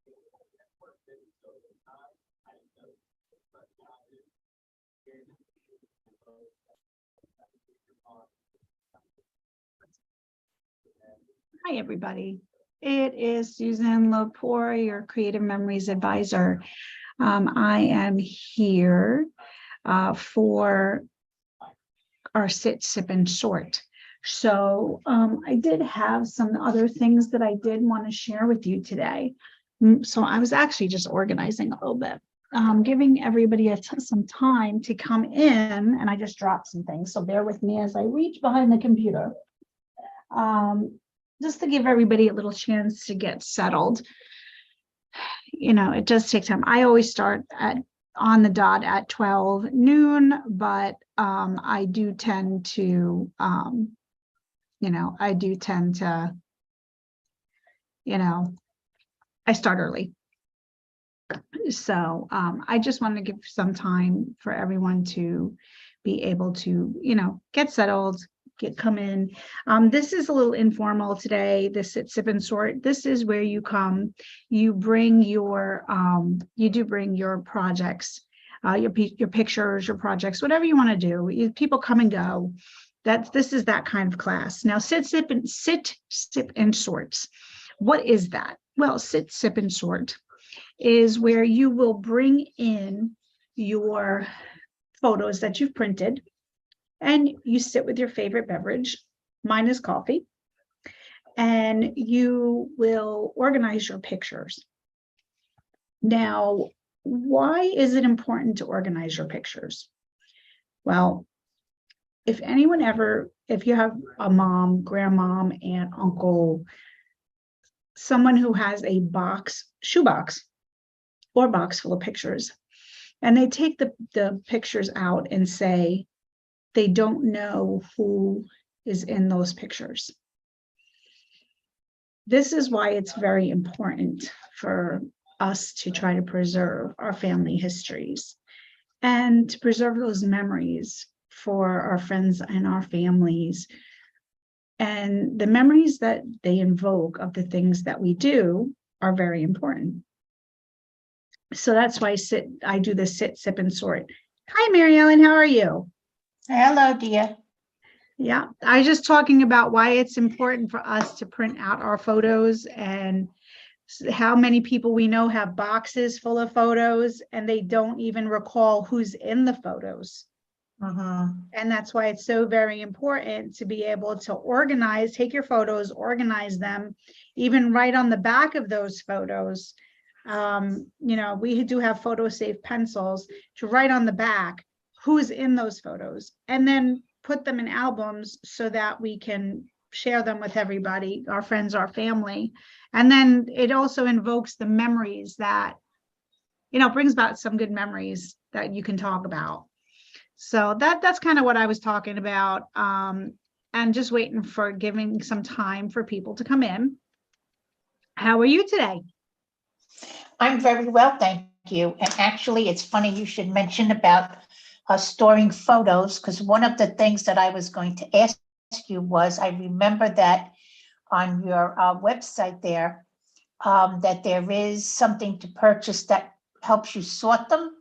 Hi, everybody. It is Susan Lepore, your Creative Memories Advisor. I am here for our Sit, Sip, and Sort. So I did have some other things that I did want to share with you today. So I was actually just organizing a little bit, giving everybody some time to come in, and I just dropped some things. So bear with me as I reach behind the computer. Just to give everybody a little chance to get settled. You know, it does take time. I always start on the dot at 12 noon, but I do tend to, I start early. So I just want to give some time for everyone to be able to, get settled, come in. This is a little informal today. This Sit, Sip, and Sort. This is where you come, you bring your, you do bring your projects, your pictures, your projects, whatever you want to do. People come and go. This is that kind of class. Now, Sit, Sip, and Sorts. What is that? Well, Sit, Sip, and Sort is where you will bring in your photos that you've printed, and you sit with your favorite beverage. Mine is coffee. And you will organize your pictures. Now, why is it important to organize your pictures? Well, if you have a mom, grandmom, aunt, uncle, someone who has a shoebox or box full of pictures, and they take the pictures out and say, they don't know who is in those pictures. This is why it's very important for us to try to preserve our family histories and to preserve those memories for our friends and our families. And the memories that they invoke of the things that we do are very important. So that's why I do the Sit, Sip, and Sort. Hi, Mary Ellen, how are you? Hello, dear. Yeah, I was just talking about why it's important for us to print out our photos, and how many people we know have boxes full of photos and they don't even recall who's in the photos. And that's why it's so very important to be able to take your photos, organize them, even write on the back of those photos. We do have photo safe pencils to write on the back who's in those photos, and then put them in albums so that we can share them with everybody, our friends, our family. And then it also invokes the memories that, brings about some good memories that you can talk about. So that's kind of what I was talking about, and just waiting for giving some time for people to come in. How are you today? I'm very well, thank you. And actually, it's funny you should mention about storing photos, because one of the things that I was going to ask you was, I remember that on your website there, that there is something to purchase that helps you sort them.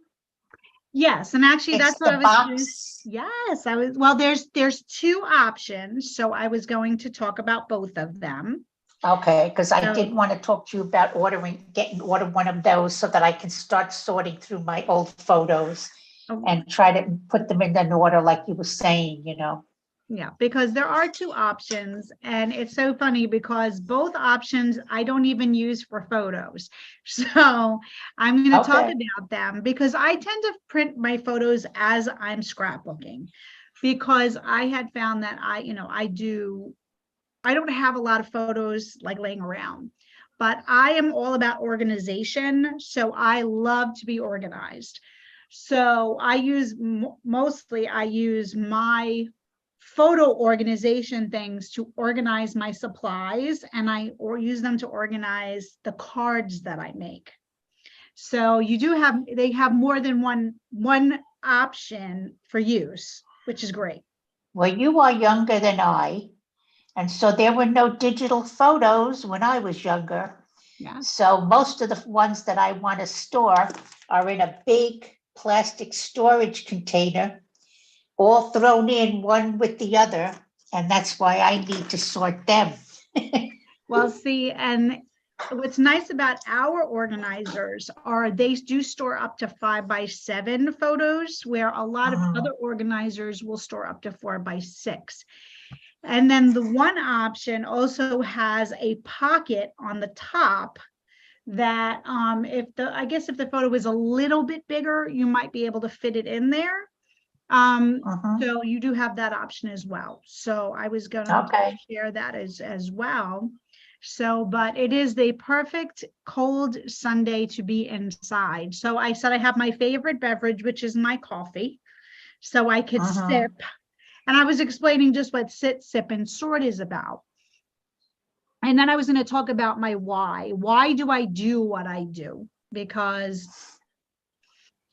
Yes, and actually that's what I was doing. Yes, well, there's two options, so I was going to talk about both of them. Okay, because I did want to talk to you about order one of those so that I can start sorting through my old photos and try to put them in an order like you were saying, Yeah, because there are two options, and it's so funny because both options I don't even use for photos. So I'm going to talk about them, because I tend to print my photos as I'm scrapbooking, because I had found that I don't have a lot of photos like laying around, but I am all about organization. So I love to be organized. So I use my photo organization things to organize my supplies, and use them to organize the cards that I make. So they have more than one option for use, which is great. Well, you are younger than I. And so there were no digital photos when I was younger. Yeah. So most of the ones that I want to store are in a big plastic storage container, all thrown in one with the other, and that's why I need to sort them. Well, see, and what's nice about our organizers are they do store up to 5x7 photos, where a lot of Mhm. other organizers will store up to 4x6. And then the one option also has a pocket on the top that I guess if the photo is a little bit bigger, you might be able to fit it in there. Mhm. So you do have that option as well. So I was going to Okay. share that as well. So, but it is the perfect cold Sunday to be inside. So I said I have my favorite beverage, which is my coffee. So I could Mhm. sip. And I was explaining just what sit, sip, and sort is about. And then I was going to talk about my why. Why do I do what I do? Because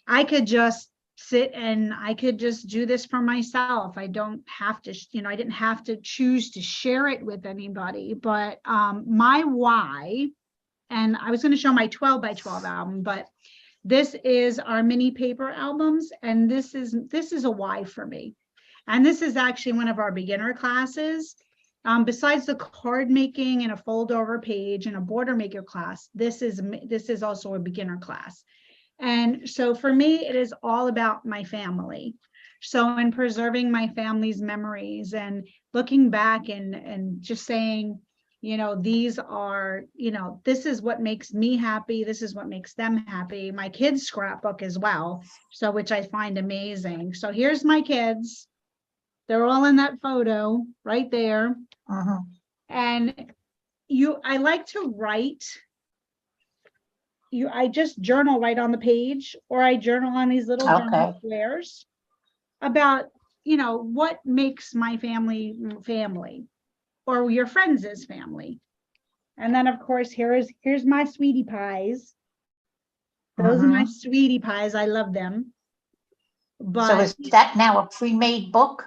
I could just sit and I could just do this for myself. I don't have to, I didn't have to choose to share it with anybody. But my why, and I was going to show my 12x12 album, but this is our mini paper albums, and this is a why for me. And this is actually one of our beginner classes. Besides the card making and a fold over page and a border maker class, this is also a beginner class. And so for me, it is all about my family. So in preserving my family's memories and looking back and just saying, these are, this is what makes me happy. This is what makes them happy. My kids' scrapbook as well. So, which I find amazing. So here's my kids. They're all in that photo right there. Mhm. And I like to write. I just journal right on the page, or I journal on these little journal Okay. squares about, what makes my family, or your friends is family. And then of course, here's my sweetie pies. Those are my Mhm. sweetie pies. I love them. So But is that now a pre-made book?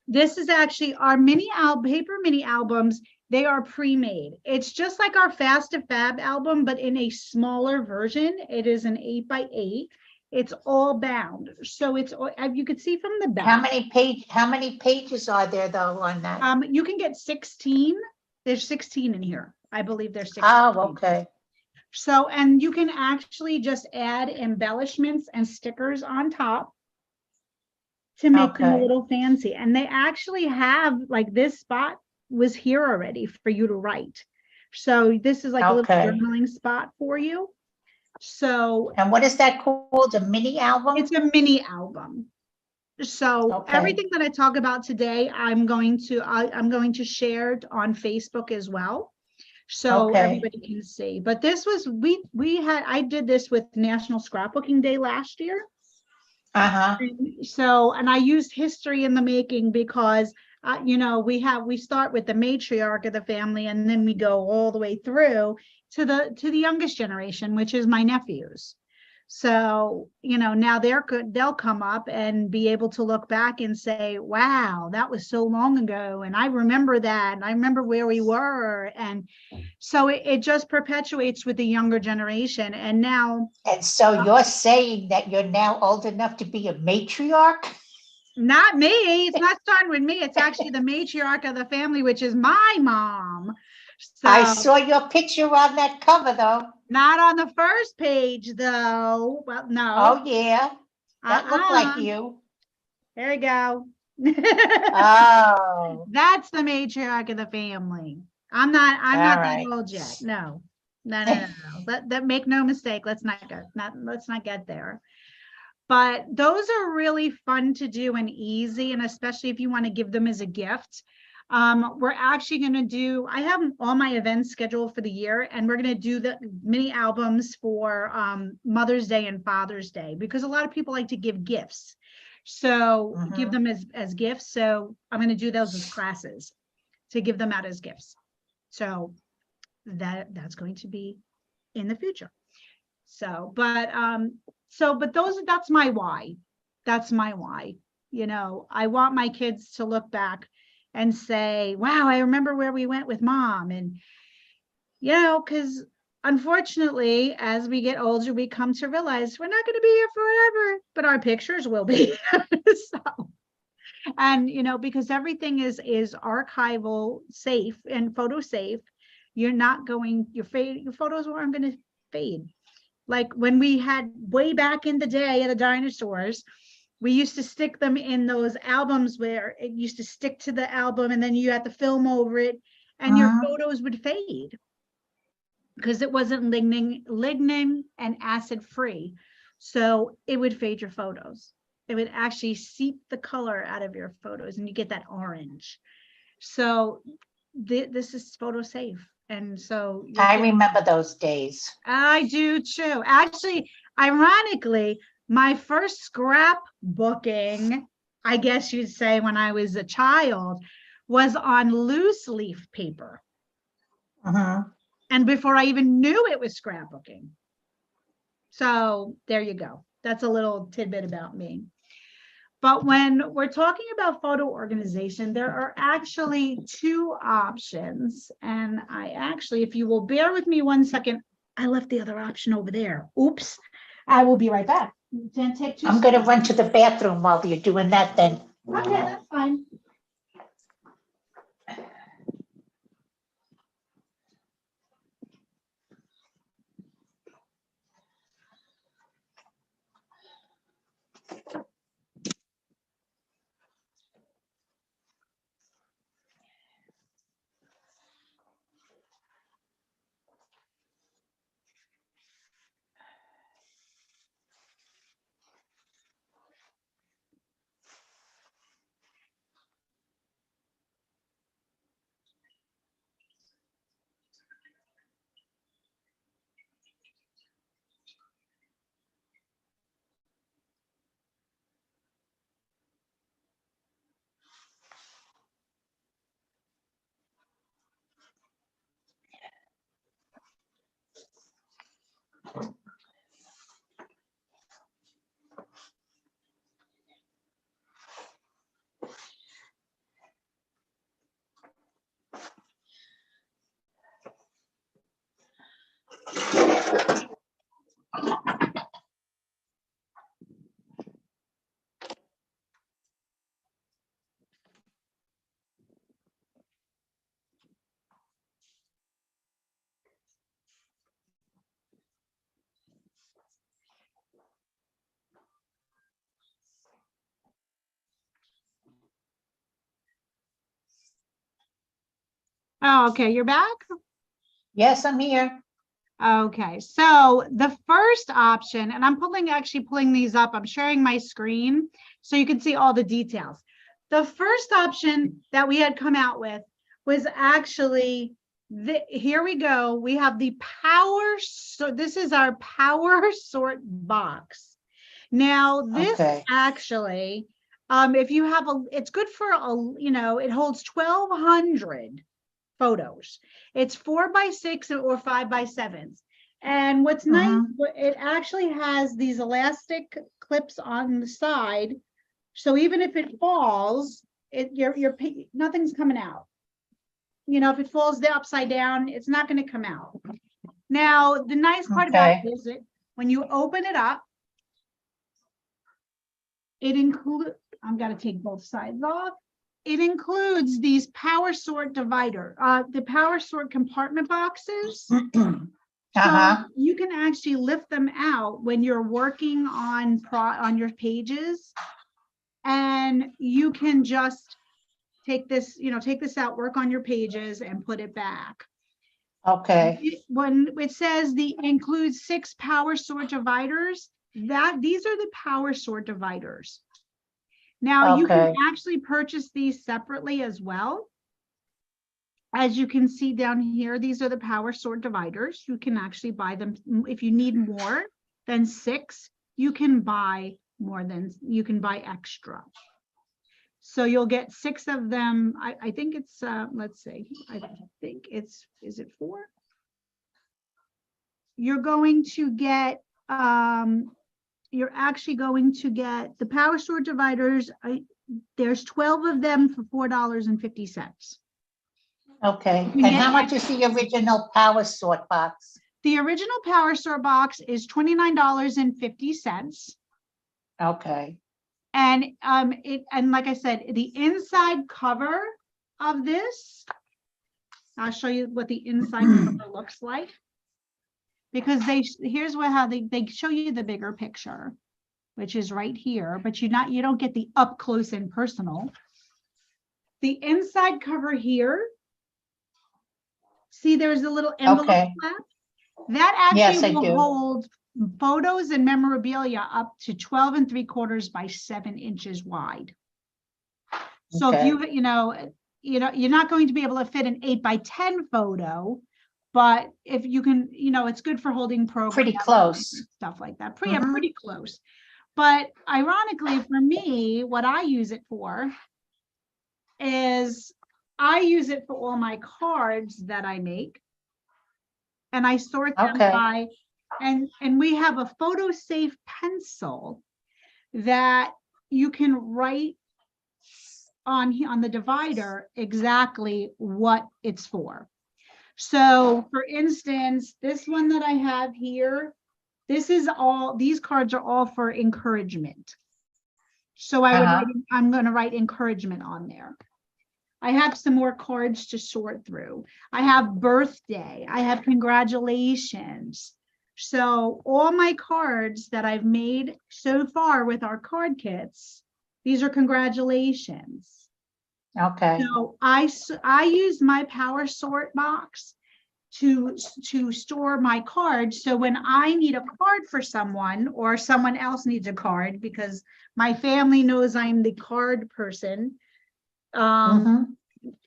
this is actually our paper mini albums. They are pre-made. It's just like our Fast to Fab album, but in a smaller version. It is an 8x8. It's all bound. So you could see from the back. How many pages are there though on that? You can get 16. There's 16 in here. I believe there's 16. Oh, okay. So, and you can actually just add embellishments and stickers on top to make them a Okay. little fancy. And they actually have, like, this spot was here already for you to write. So this is like a little Okay. journaling spot for you. So And what is that called? A mini album? it's a mini album. So Okay. everything that I talk about today, I'm going to share it on Facebook as well, so Okay. everybody can see. But this was I did this with National Scrapbooking Day last year. Uh-huh. And I used history in the making because we start with the matriarch of the family, and then we go all the way through to the youngest generation, which is my nephews. So, now they'll come up and be able to look back and say, wow, that was so long ago. And I remember that. And I remember where we were. And so it just perpetuates with the younger generation. And now, And so you're saying that you're now old enough to be a matriarch? not me, it's not starting with me. It's actually the matriarch of the family, which is my mom. I So saw your picture on that cover though. not on the first page, though. Well, no. Oh, yeah. That looked like Uh-uh. you. There you go. Oh, That's the matriarch of the family. I'm not all that right. old yet. No. No. That make no mistake. Let's not get there. But those are really fun to do and easy, and especially if you want to give them as a gift. We're actually going to I have all my events scheduled for the year, and we're going to do the mini albums for Mother's Day and Father's Day, because a lot of people like to give gifts. So give them as gifts. So I'm going to do those as classes to give them out as gifts. So that's going to be in the future. So, but that's my why. That's my why. I want my kids to look back and say, wow, I remember where we went with mom. And, because unfortunately, as we get older, we come to realize we're not going to be here forever, but our pictures will be. So, and because everything is archival safe and photo safe, you're not going, your photos aren't going to fade. Like when we had way back in the day at the dinosaurs, we used to stick them in those albums where it used to stick to the album and then you had to film over it and your photos would fade because it wasn't lignin and acid free. So it would fade your photos. It would actually seep the color out of your photos and you get that orange. So this is photo safe. And so I remember those days. I do too. Actually, ironically, my first scrapbooking, I guess you'd say, when I was a child, was on loose leaf paper. And before I even knew it was scrapbooking. So there you go. That's a little tidbit about me. But when we're talking about photo organization, there are actually two options. And I actually, if you will bear with me 1 second, I left the other option over there. Oops. I will be right back. I'm going to run to the bathroom while you're doing that then. Okay, that's fine. Oh, okay, you're back? Yes, I'm here. Okay, so the first option, and I'm actually pulling these up, I'm sharing my screen so you can see all the details. The first option that we had come out with was actually, here we go, we have the power, so this is our power sort box. Now this actually, if you have it's good for it holds 1,200 photos. It's 4x6 or 5x7s. And what's nice, it actually has these elastic clips on the side. So even if it falls, nothing's coming out. If it falls upside down, it's not going to come out. Now, the nice part about it is that when you open it up, it includes, I've got to take both sides off. It includes these power sort divider, the power sort compartment boxes. So you can actually lift them out when you're working on your pages, and you can just take this out, work on your pages, and put it back. Okay. When it says includes 6 power sort dividers, these are the power sort dividers. Now you can actually purchase these separately as well. As you can see down here, these are the power sort dividers. You can actually buy them. If you need more than 6, you can buy extra. So you'll get 6 of them. I think it's, let's see, I think it's, is it 4? You're going to get, you're actually going to get the power sort dividers. There's 12 of them for $4.50. Okay. And how much is the original power sort box? The original Power Sort box is $29.50. Okay. And and like I said, the inside cover of this, I'll show you what the inside cover looks like. Because here's how they show you the bigger picture, which is right here, but you don't get the up close and personal. The inside cover here, see there's a little envelope Okay. flap? That Yes, actually I will do. hold photos and memorabilia up to 12 3/4 by 7 inches wide. So Okay. if you're not going to be able to fit an 8 by 10 photo, but if you can, it's good for holding programs. Pretty close. Stuff like that. Mhm. Pretty close. But ironically, for me, what I use it for is I use it for all my cards that I make. And I sort them Okay. by, and we have a photo safe pencil that you can write on the divider exactly what it's for. So for instance, this one that I have here, these cards are all for encouragement. So I'm going to write encouragement on there. I have some more cards to sort through. I have birthday. I have congratulations. So all my cards that I've made so far with our card kits, these are congratulations. Okay. So I use my Power Sort box to store my cards. So when I need a card for someone or someone else needs a card, because my family knows I'm the card person,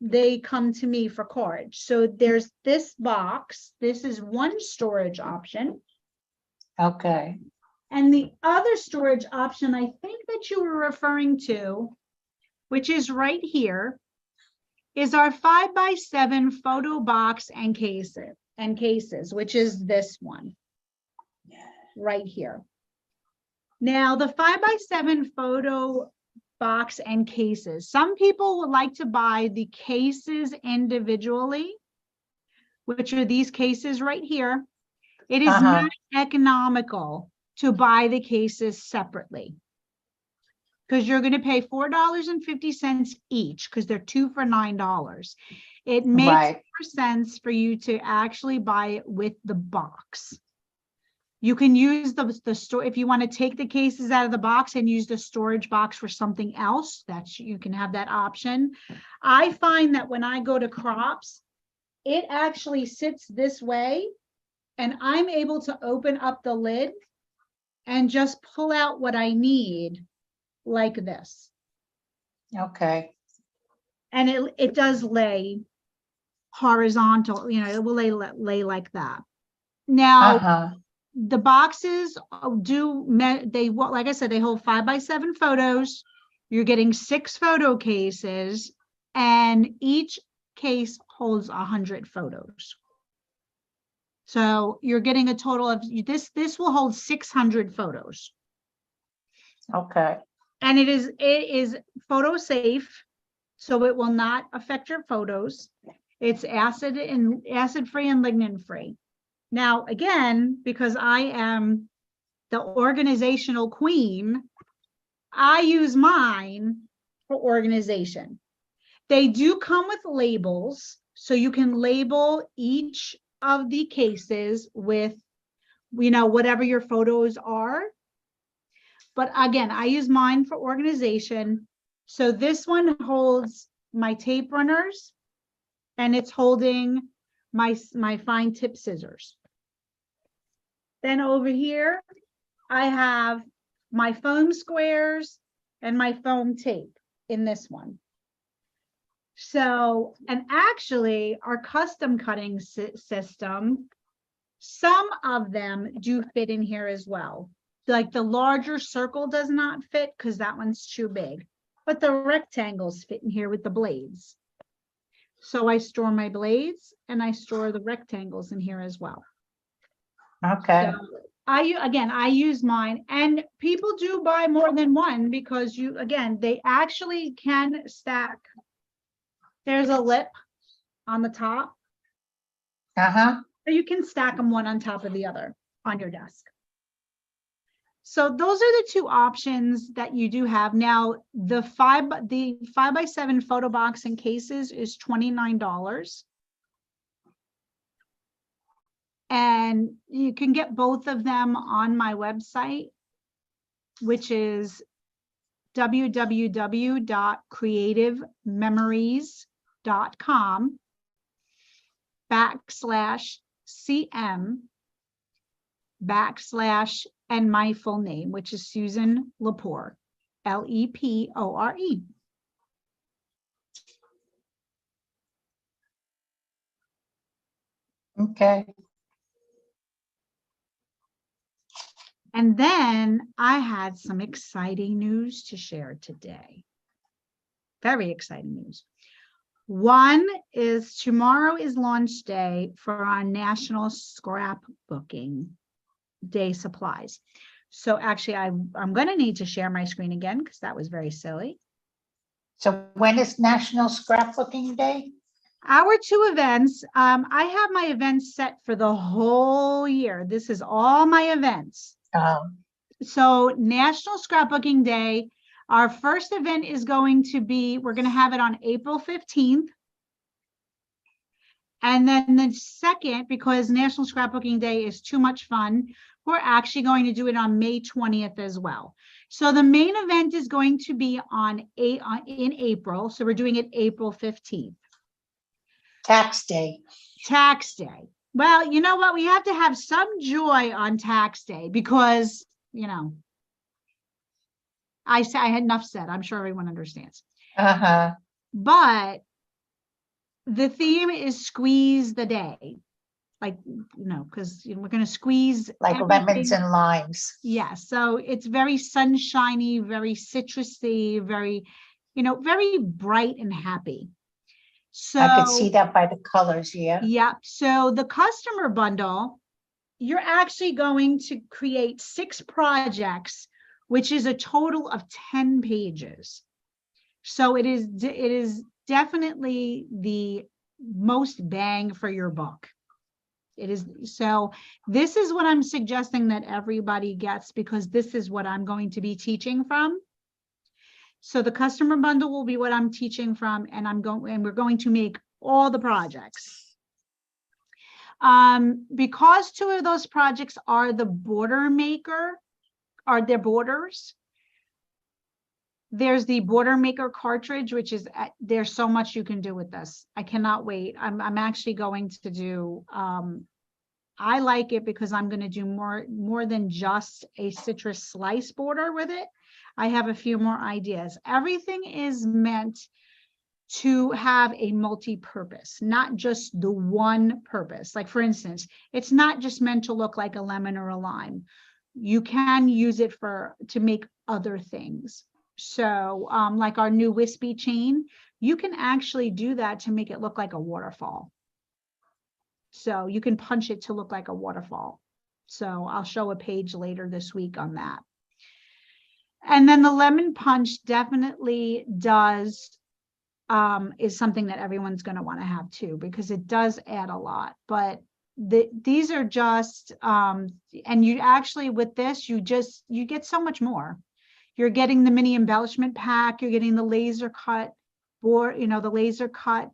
they come to me for cards. So there's this box. This is one storage option. Okay. And the other storage option I think that you were referring to, which is right here, is our 5 by 7 photo box and cases, which is this one right here. Now the 5 by 7 photo box and cases. Some people would like to buy the cases individually, which are these cases right here. It is not economical to buy the cases separately because you're going to pay $4.50 each because they're 2 for $9. It makes more sense for you to actually buy it with the box. You can use the store if you want to take the cases out of the box and use the storage box for something else. You can have that option. I find that when I go to crops, it actually sits this way, and I'm able to open up the lid and just pull out what I need, like this. Okay. And it does lay horizontal. It will lay like that. Now. The boxes like I said, they hold 5 by 7 photos. You're getting 6 photo cases, and each case holds 100 photos. So you're getting a total of this will hold 600 photos. Okay. And it is photo safe, so it will not affect your photos. It's acid free and lignin free. Now, again, because I am the organizational queen, I use mine for organization. They do come with labels, so you can label each of the cases with, whatever your photos are. But again, I use mine for organization. So this one holds my tape runners, and it's holding my fine tip scissors. Then over here, I have my foam squares and my foam tape in this one. So, and actually our custom cutting system, some of them do fit in here as well. Like the larger circle does not fit because that one's too big, but the rectangles fit in here with the blades. So I store my blades and I store the rectangles in here as well. Okay. So I use mine, and people do buy more than one because they actually can stack. There's a lip on the top. Or you can stack them one on top of the other on your desk. So those are the two options that you do have. Now, the 5x7 photo box and cases is $29. And you can get both of them on my website, which is www.creativememories.com/CM/ and my full name, which is Susan Lepore, Lepore. Okay. And then I had some exciting news to share today. Very exciting news. One is tomorrow is launch day for our National Scrapbooking Day supplies. So actually, I'm going to need to share my screen again because that was very silly. So when is National Scrapbooking Day? Our two events, I have my events set for the whole year. This is all my events. So National Scrapbooking Day, our first event is going to be, we're going to have it on April 15th. And then the second, because National Scrapbooking Day is too much fun, we're actually going to do it on May 20th as well. So the main event is going to be in April. So we're doing it April 15th. Tax Day. Tax Day. Well, you know what? We have to have some joy on Tax Day because, you know, I had enough said. I'm sure everyone understands. But the theme is squeeze the day. Like, you know, because we're going to squeeze like everything. Lemons and limes. Yeah. So it's very sunshiny, very citrusy, very, you know, very bright and happy. So I could see that by the colors. Yeah. Yep. So the customer bundle, you're actually going to create 6 projects, which is a total of 10 pages. So it is definitely the most bang for your buck. It is. So this is what I'm suggesting that everybody gets, because this is what I'm going to be teaching from. So the customer bundle will be what I'm teaching from, and we're going to make all the projects. Because 2 of those projects are the border maker, are their borders. There's the Border Maker cartridge, which is, there's so much you can do with this. I cannot wait. I'm actually going to do, I like it because I'm going to do more than just a citrus slice border with it. I have a few more ideas. Everything is meant to have a multi-purpose, not just the one purpose. Like, for instance, it's not just meant to look like a lemon or a lime. You can use it to make other things. So like our new wispy chain, you can actually do that to make it look like a waterfall. So you can punch it to look like a waterfall. So I'll show a page later this week on that. And then the lemon punch definitely does, is something that everyone's going to want to have too, because it does add a lot. But these are just, and you actually, with this, you get so much more. You're getting the mini embellishment pack, you're getting the laser cut board, you know, the laser cut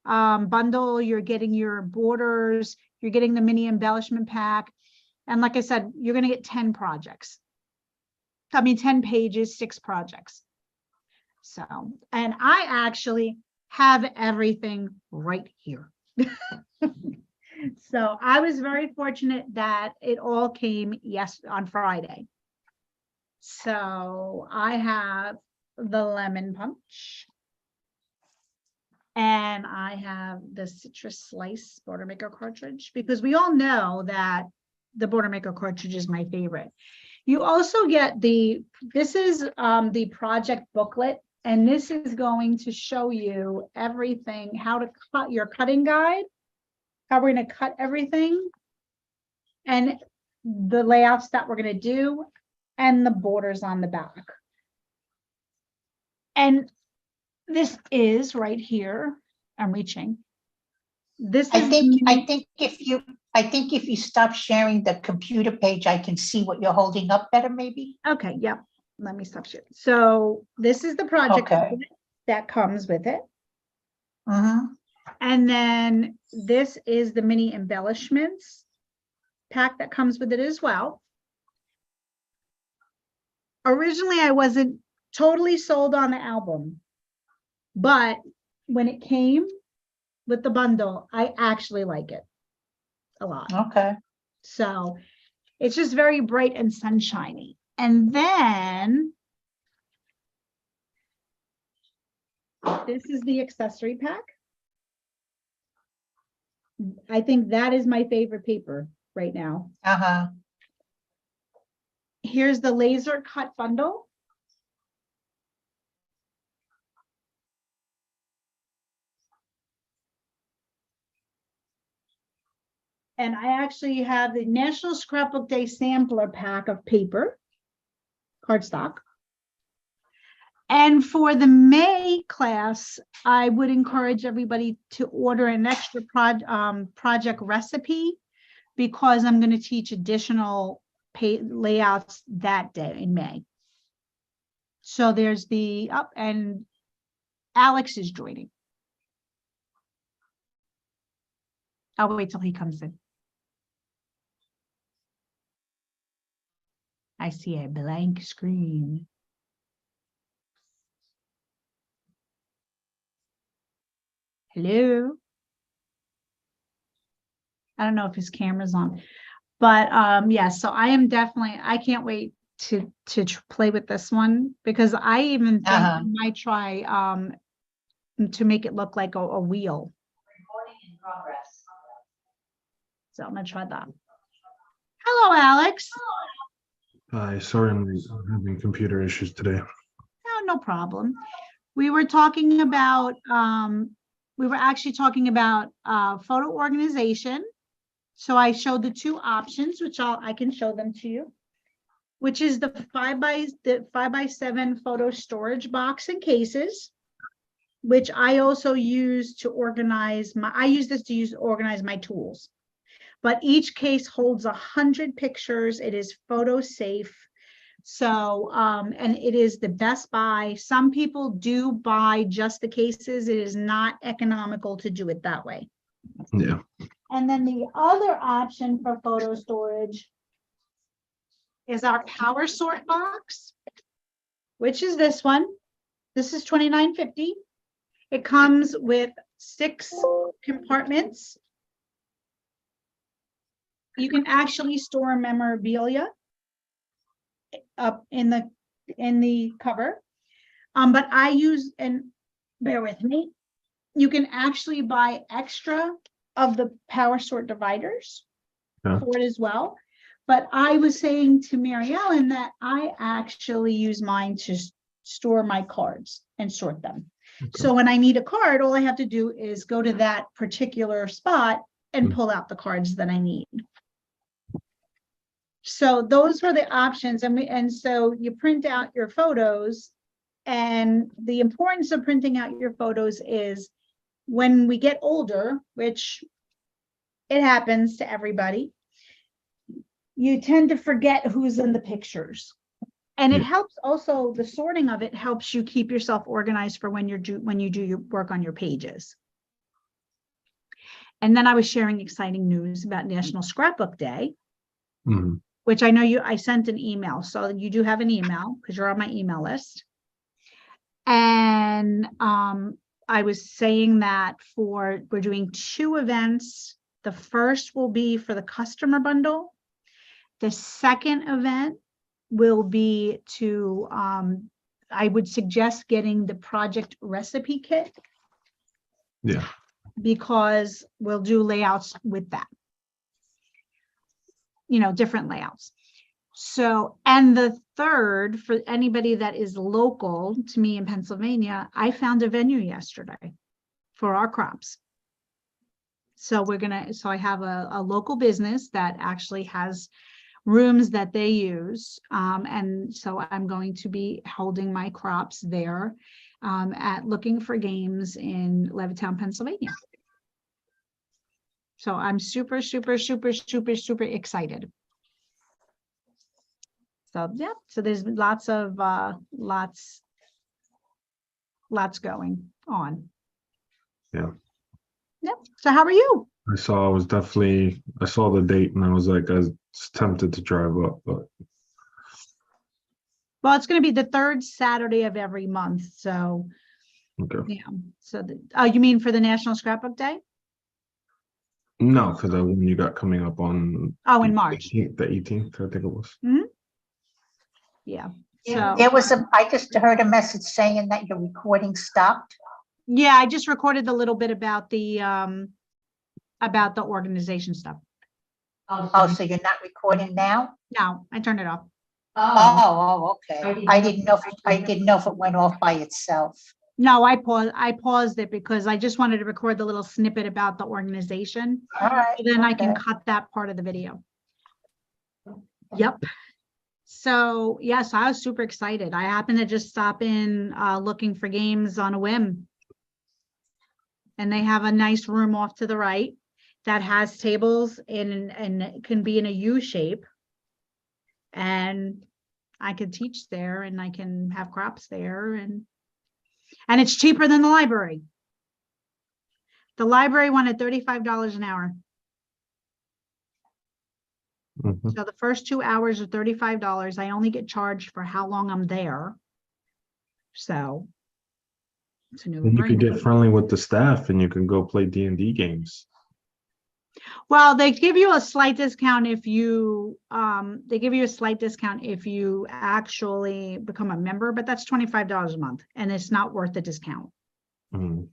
bundle, you're getting your borders, you're getting the mini embellishment pack. And like I said, you're going to get 10 projects. I mean, 10 pages, 6 projects. So, and I actually have everything right here. So I was very fortunate that it all came on Friday. So I have the lemon punch. And I have the citrus slice border maker cartridge, because we all know that the border maker cartridge is my favorite. You also get this is the project booklet, and this is going to show you everything, how to cut your cutting guide, how we're going to cut everything, and the layouts that we're going to do, and the borders on the back. And this is right here. I'm reaching. This I is think I think if you stop sharing the computer page, I can see what you're holding up better, maybe. Okay, yep. Let me stop sharing. So this is the project Okay. booklet that comes with it. Mhm. And then this is the mini embellishments pack that comes with it as well. Originally, I wasn't totally sold on the album, but when it came with the bundle, I actually like it a lot. Okay. So it's just very bright and sunshiny. And then this is the accessory pack. I think that is my favorite paper right now. Uh-huh. Here's the laser cut bundle. And I actually have the National Scrapbook Day sampler pack of paper, cardstock. And for the May class, I would encourage everybody to order an extra project recipe because I'm going to teach additional layouts that day in May. So there's the up and Alex is joining. I'll wait till he comes in. I see a blank screen. Hello. I don't know if his camera's on, but yeah, so I am definitely, I can't wait to play with this one because I even think I might try to make it look like a wheel. Recording in progress. So I'm gonna try that. Hello, Alex. Hi, sorry I'm having computer issues today. Oh, no problem. We were talking about photo organization. So I showed the two options, which I can show them to you, which is the 5x7 photo storage box and cases, which I also use to organize I use this to organize my tools. But each case holds 100 pictures. It is photo safe. So, and it is the best buy. Some people do buy just the cases. It is not economical to do it that way. Yeah. And then the other option for photo storage is our Power Sort box, which is this one. This is $29.50. It comes with 6 compartments. You can actually store memorabilia up in the cover. But I use, and bear with me, you can actually buy extra of the Power Sort dividers for it as well. But I was saying to Mary Ellen that I actually use mine to store my cards and sort them. Okay. So when I need a card, all I have to do is go to that particular spot and pull out the cards that I need. So those were the options. And so you print out your photos, and the importance of printing out your photos is when we get older, which it happens to everybody, you tend to forget who's in the pictures. And it helps also, the sorting of it helps you keep yourself organized for when you do your work on your pages. And then I was sharing exciting news about National Scrapbook Day, which I know I sent an email. So you do have an email because you're on my email list. And I was saying that we're doing 2 events. The first will be for the customer bundle. The second event will be to, I would suggest getting the project recipe kit. Yeah. Because we'll do layouts with that. Different layouts. So, and the third, for anybody that is local to me in Pennsylvania, I found a venue yesterday for our crops. So I have a local business that actually has rooms that they use. And so I'm going to be holding my crops there at Looking for Games in Levittown, Pennsylvania. So I'm super, super, super, super, super excited. So, yeah, so there's lots of, lots going on. Yeah. Yep. So how are you? I saw the date and I was like, I was tempted to drive up, but Well, it's going to be the third Saturday of every month. So, okay. yeah. So, you mean for the National Scrapbook Day? No, for the one you got coming up on Oh, in March. the 18th, I think it was. Yeah. Yeah, So, there was I just heard a message saying that your recording stopped. yeah, I just recorded a little bit about the organization stuff. Oh, so you're not recording now? No, I turned it off. Okay. I didn't know if it went off by itself. No, I paused it because I just wanted to record the little snippet about the organization. All right. So then I can okay. cut that part of the video. Yep. So yes, I was super excited. I happened to just stop in looking for games on a whim. And they have a nice room off to the right that has tables and it can be in a U shape. And I could teach there and I can have crops there and it's cheaper than the library. The library wanted $35 an hour. Mhm. So the first 2 hours are $35. I only get charged for how long I'm there. So it's a And you could no-brainer. get friendly with the staff and you can go play D&D games. Well, they give you a slight discount if you actually become a member, but that's $25 a month and it's not worth the discount. Mhm.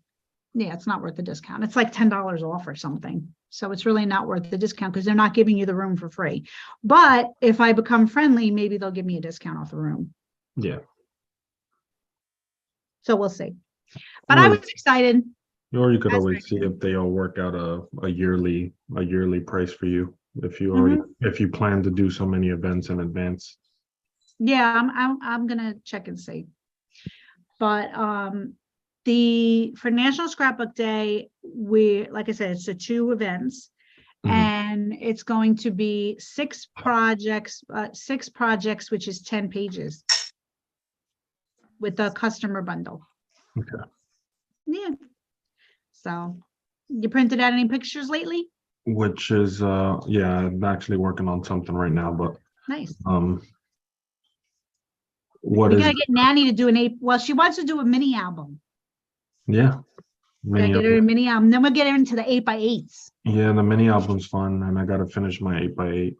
Yeah, it's not worth the discount. It's like $10 off or something. So it's really not worth the discount because they're not giving you the room for free. But if I become friendly, maybe they'll give me a discount off the room. Yeah. So we'll see. But I was excited. Or you could That's always see if they all work out a yearly price for you if you Mm-hmm. if you plan to do so many events in advance. Yeah, I'm gonna check and see. But for National Scrapbook Day, like I said, it's the 2 events. Mhm. And it's going to be 6 projects, which is 10 pages with the customer bundle. Okay. Yeah. So you printed out any pictures lately? Which is yeah, I'm actually working on something right now, but Nice. what We is gotta get Nanny to do she wants to do a mini album. yeah. Gotta get her a mini album. Then we'll get her into the 8x8s. Yeah, the mini album's fun and I gotta finish my 8x8.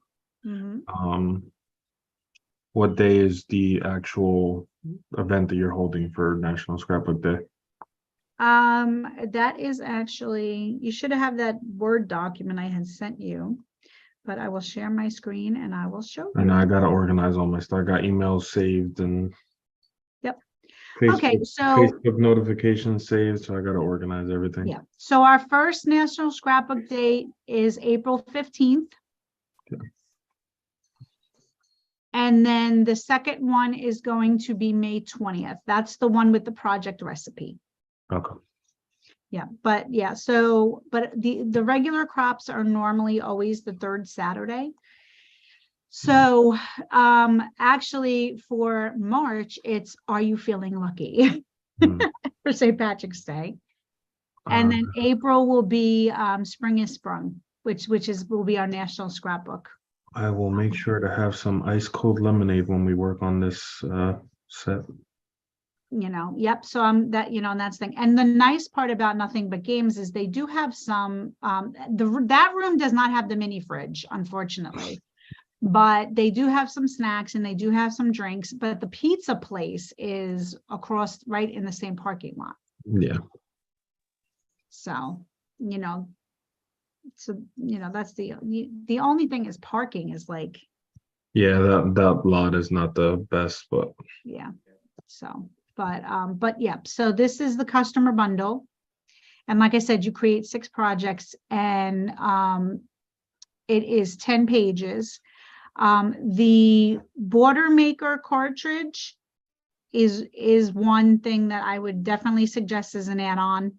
Mm-hmm. What day is the actual event that you're holding for National Scrapbook Day? That is actually, you should have that Word document I had sent you, but I will share my screen and I will show And you. I gotta organize all my stuff. I got emails saved and Yep. Facebook, Okay, so Facebook notifications saved, so I gotta organize everything. yeah, so our first National Scrapbook Day is April 15th. Okay. And then the second one is going to be May 20th. That's the one with the project recipe. Okay. Yeah, but yeah, so but the regular crops are normally always the 3rd Saturday. So actually for March, it's Are You Feeling Lucky for St. Patrick's Day. And then April will be Spring is Sprung, which will be our National Scrapbook. I will make sure to have some ice cold lemonade when we work on this set. Yep. So and that's the thing. And the nice part about Nothing But Games is they do have some, that room does not have the mini fridge, unfortunately, but they do have some snacks and they do have some drinks, but the pizza place is across right in the same parking lot. Yeah. So, that's the only thing is parking is like. Yeah, that lot is not the best, but. Yeah. So. But yeah, so this is the customer bundle. And like I said, you create 6 projects and it is 10 pages. The Border Maker cartridge is one thing that I would definitely suggest as an add-on.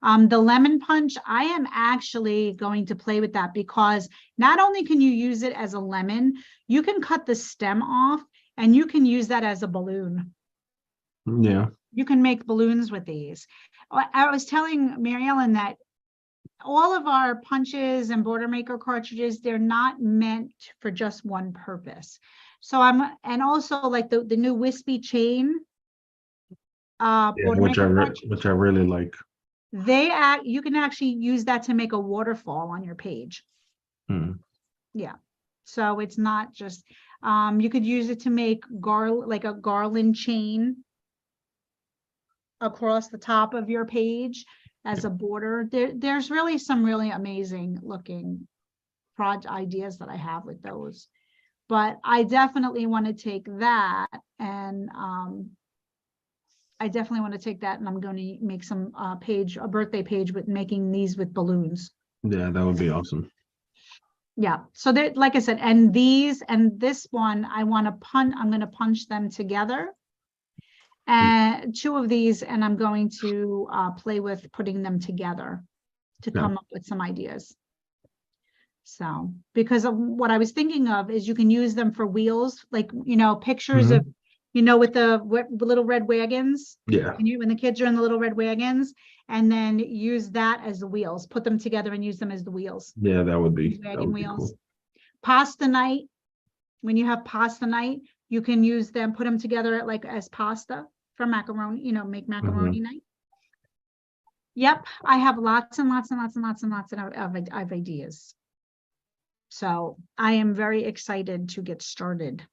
The lemon punch, I am actually going to play with that because not only can you use it as a lemon, you can cut the stem off and you can use that as a balloon. Yeah. You can make balloons with these. I was telling Mary Ellen that all of our punches and border maker cartridges, they're not meant for just one purpose. So and also like the new wispy chain Yeah, border maker cartridge, which I really like. you can actually use that to make a waterfall on your page. Hmm. Yeah. So it's not just you could use it to make like a garland chain across the top of your page as a border. There's really some really amazing looking project ideas that I have with those. But I definitely want to take that and I'm going to make some a birthday page with making these with balloons. Yeah, that would be awesome. Yeah, so there, like I said, and these and this one, I'm going to punch them together. And two of these, and I'm going to play with putting them together to Yeah. come up with some ideas. So, because of what I was thinking of is you can use them for wheels, like, pictures of, with the little red wagons. Yeah. When the kids are in the little red wagons, and then use that as the wheels, put them together and use them as the wheels. Yeah, that would be Wheels. cool. Pasta night. When you have pasta night, you can use them, put them together as pasta for macaroni, make macaroni night. Yep, I have lots and lots and lots and lots and lots of ideas. So I am very excited to get started.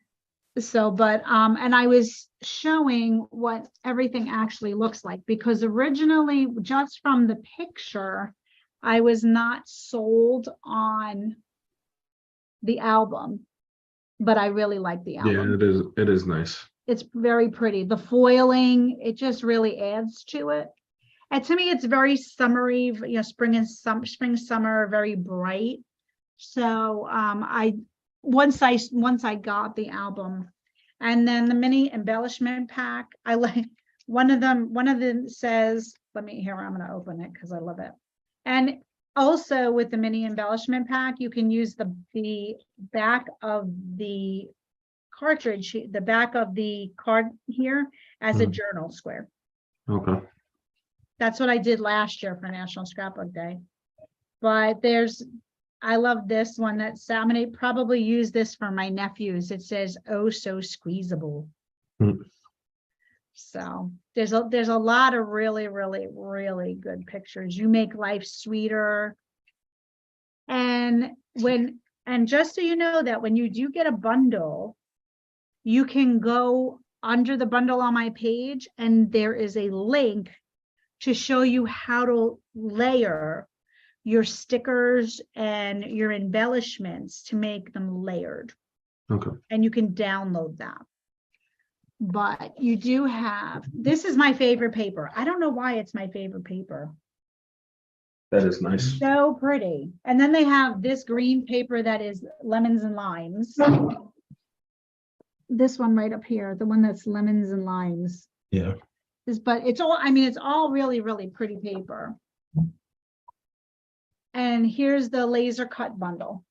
So, but, and I was showing what everything actually looks like, because originally, just from the picture, I was not sold on the album, but I really like the album. Yeah, it is nice. It's very pretty. The foiling, it just really adds to it. And to me, it's very summery, spring and summer, very bright. So once I got the album, and then the mini embellishment pack, I like one of them says, I'm gonna open it because I love it. And also with the mini embellishment pack, you can use the back of the cartridge, the back of the card here as a journal square. Okay. That's what I did last year for National Scrapbook Day. But I love this one. I'm going to probably use this for my nephews. It says, "Oh, so squeezable." So there's a lot of really, really, really good pictures. You make life sweeter. And just so you know that when you do get a bundle, you can go under the bundle on my page, and there is a link to show you how to layer your stickers and your embellishments to make them layered. Okay. And you can download that. But you do this is my favorite paper. I don't know why it's my favorite paper. That is nice. So pretty. And then they have this green paper that is lemons and limes. This one right up here, the one that's lemons and limes. Yeah. But it's all really, really pretty paper. And here's the laser cut bundle.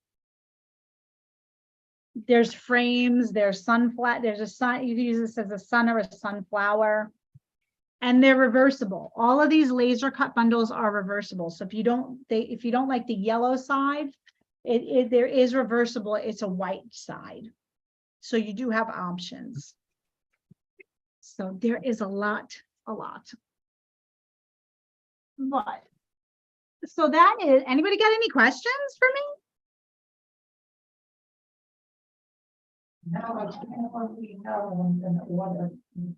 There's frames, there's sunflower, there's a sun, you can use this as a sun or a sunflower. And they're reversible. All of these laser cut bundles are reversible. So if you don't like the yellow side, there is reversible, it's a white side. So you do have options. So there is a lot. But so that is, anybody got any questions for me? No, it's what we know in order, in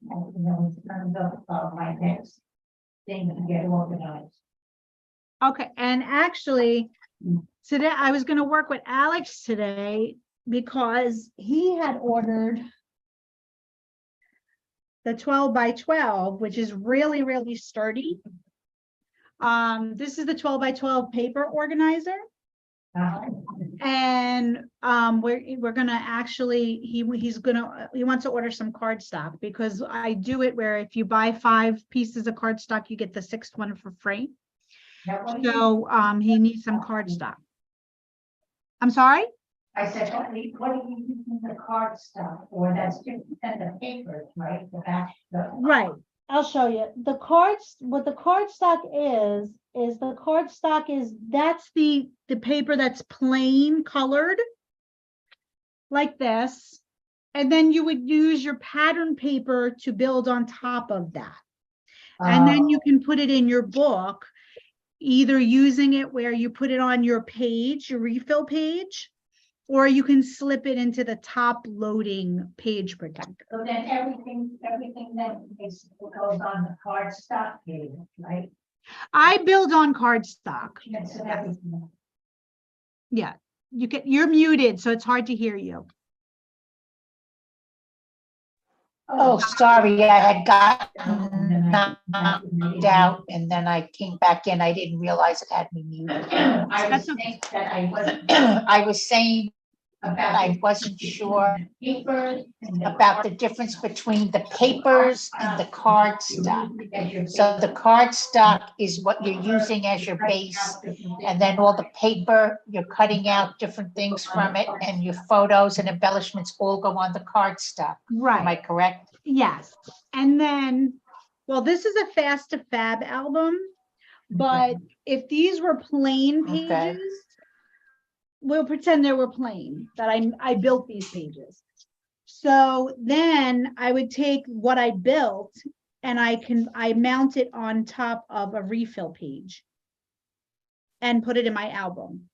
terms of my next thing to get organized. Okay, and actually, today I was going to work with Alex today because he had ordered the 12 by 12, which is really, really sturdy. This is the 12 by 12 paper organizer. And we're gonna actually, he wants to order some cardstock, because I do it where if you buy 5 pieces of cardstock, you get the 6th one for free. So, he needs some cardstock. I'm sorry? I said, what are you using the cardstock for? That's different than the papers, right? The back, Right, I'll show you. The cards, what the cardstock is the cardstock is, that's the paper that's plain colored. Like this. And then you would use your pattern paper to build on top of that. And then you can put it in your book, either using it where you put it on your page, your refill page, or you can slip it into the top loading page protector. So then everything that goes on the cardstock page, right? I build on cardstock. Yes, and everything. Yeah, you're muted, so it's hard to hear you. Oh, sorry, I had gotten knocked out and then I came back in. I didn't realize it had me muted. I was saying that I was saying that I wasn't sure about the difference between the papers and the cardstock. So the cardstock is what you're using as your base, and then all the paper, you're cutting out different things from it, and your photos and embellishments all go on the cardstock. Right. Am I correct? Yes. And then, well, this is a Fast to Fab album, but if these were plain Okay. pages, we'll pretend they were plain, that I built these pages. So then I would take what I built and I mount it on top of a refill page and put it in my album.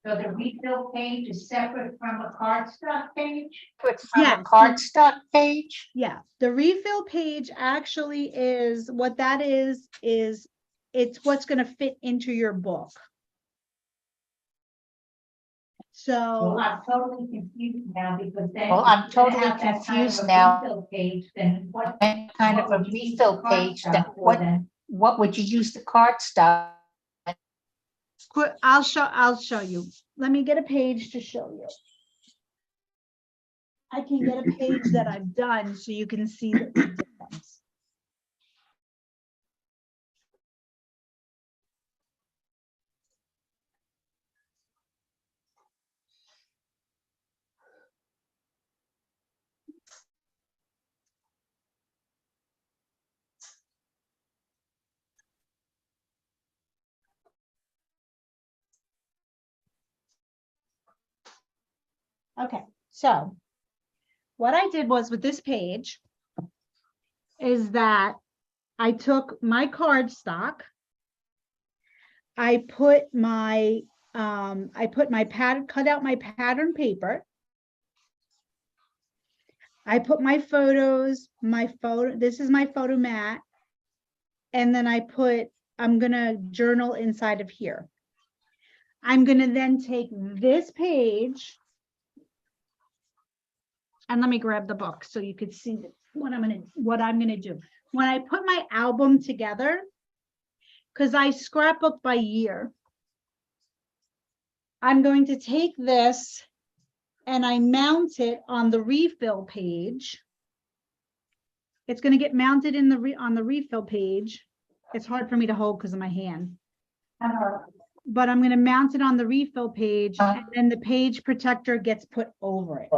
So the refill page is separate from a cardstock page? From Yeah. a cardstock page? Yeah, the refill page actually is, what that is it's what's going to fit into your book. So I'm totally confused now because then. Well, I'm totally confused now. Then what kind of a refill page, then what would you use the cardstock? I'll show you. Let me get a page to show you. I can get a page that I've done so you can see the difference. Okay, so what I did was with this page is that I took my cardstock, I put my pattern, cut out my pattern paper, I put my photos, this is my photo mat, and then I'm gonna journal inside of here. I'm gonna then take this page, and let me grab the book so you could see what I'm gonna do. When I put my album together, because I scrapbook by year, I'm going to take this and I mount it on the refill page. It's going to get mounted in on the refill page. It's hard for me to hold because of my hand. But I'm going to mount it on the refill page, and then the page protector gets put over it.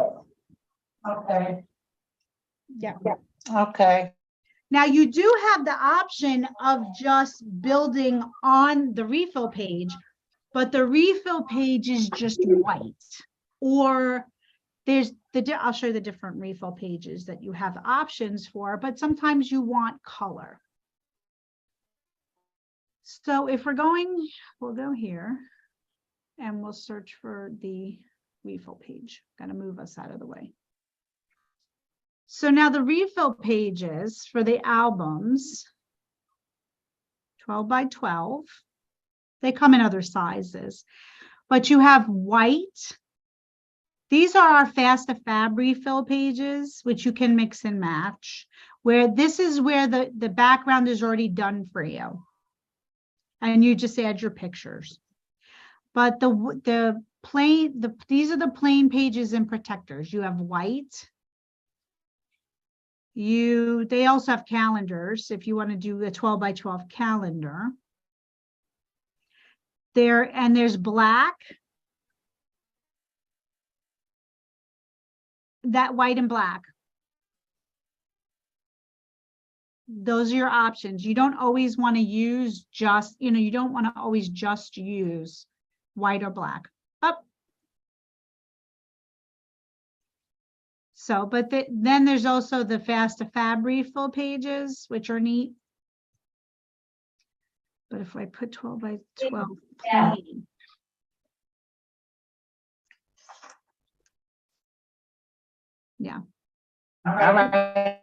Okay. Yeah. Okay. Now you do have the option of just building on the refill page, but the refill page is just white. Or I'll show you the different refill pages that you have options for, but sometimes you want color. So if we'll go here and we'll search for the refill page. Got to move us out of the way. So now the refill pages for the albums, 12 by 12, they come in other sizes, but you have white. These are our Fast to Fab refill pages, which you can mix and match, where this is where the background is already done for you. And you just add your pictures. But these are the plain pages and protectors. You have white. They also have calendars if you want to do a 12 by 12 calendar. there's black. That white and black. Those are your options. You don't always want to use just, you don't want to always just use white or black. Up. So, but then there's also the Fast to Fab refill pages, which are neat. But if I put 12 by 12 plain, yeah. All right.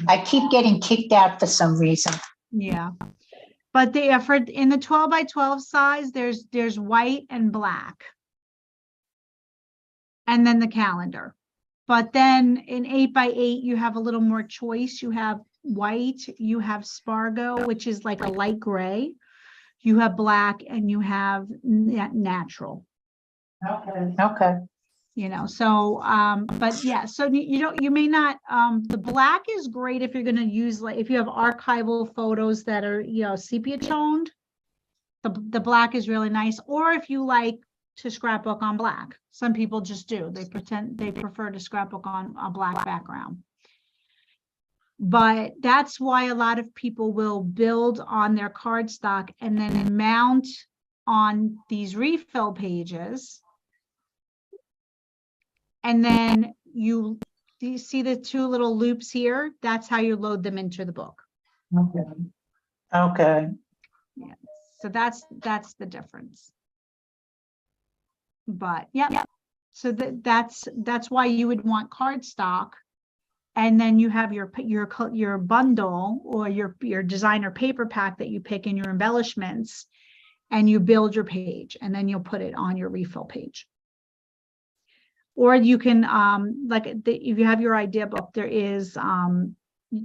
I keep getting kicked out for some reason. Yeah. But the effort in the 12 by 12 size, there's white and black. And then the calendar. But then in 8 by 8, you have a little more choice. You have white, you have Spargo, which is like a light gray. You have black, and you have natural. Okay. So but yeah, so you may not, the black is great if you're going to use, like, if you have archival photos that are, sepia toned, the black is really nice. Or if you like to scrapbook on black, some people just do, they prefer to scrapbook on a black background. But that's why a lot of people will build on their cardstock and then mount on these refill pages. And then do you see the two little loops here? That's how you load them into the book. Okay. Yeah. So that's the difference. But yeah. So that's why you would want cardstock. And then you have your bundle or your designer paper pack that you pick in your embellishments, and you build your page, and then you'll put it on your refill page. Or you can, if you have your idea book, there is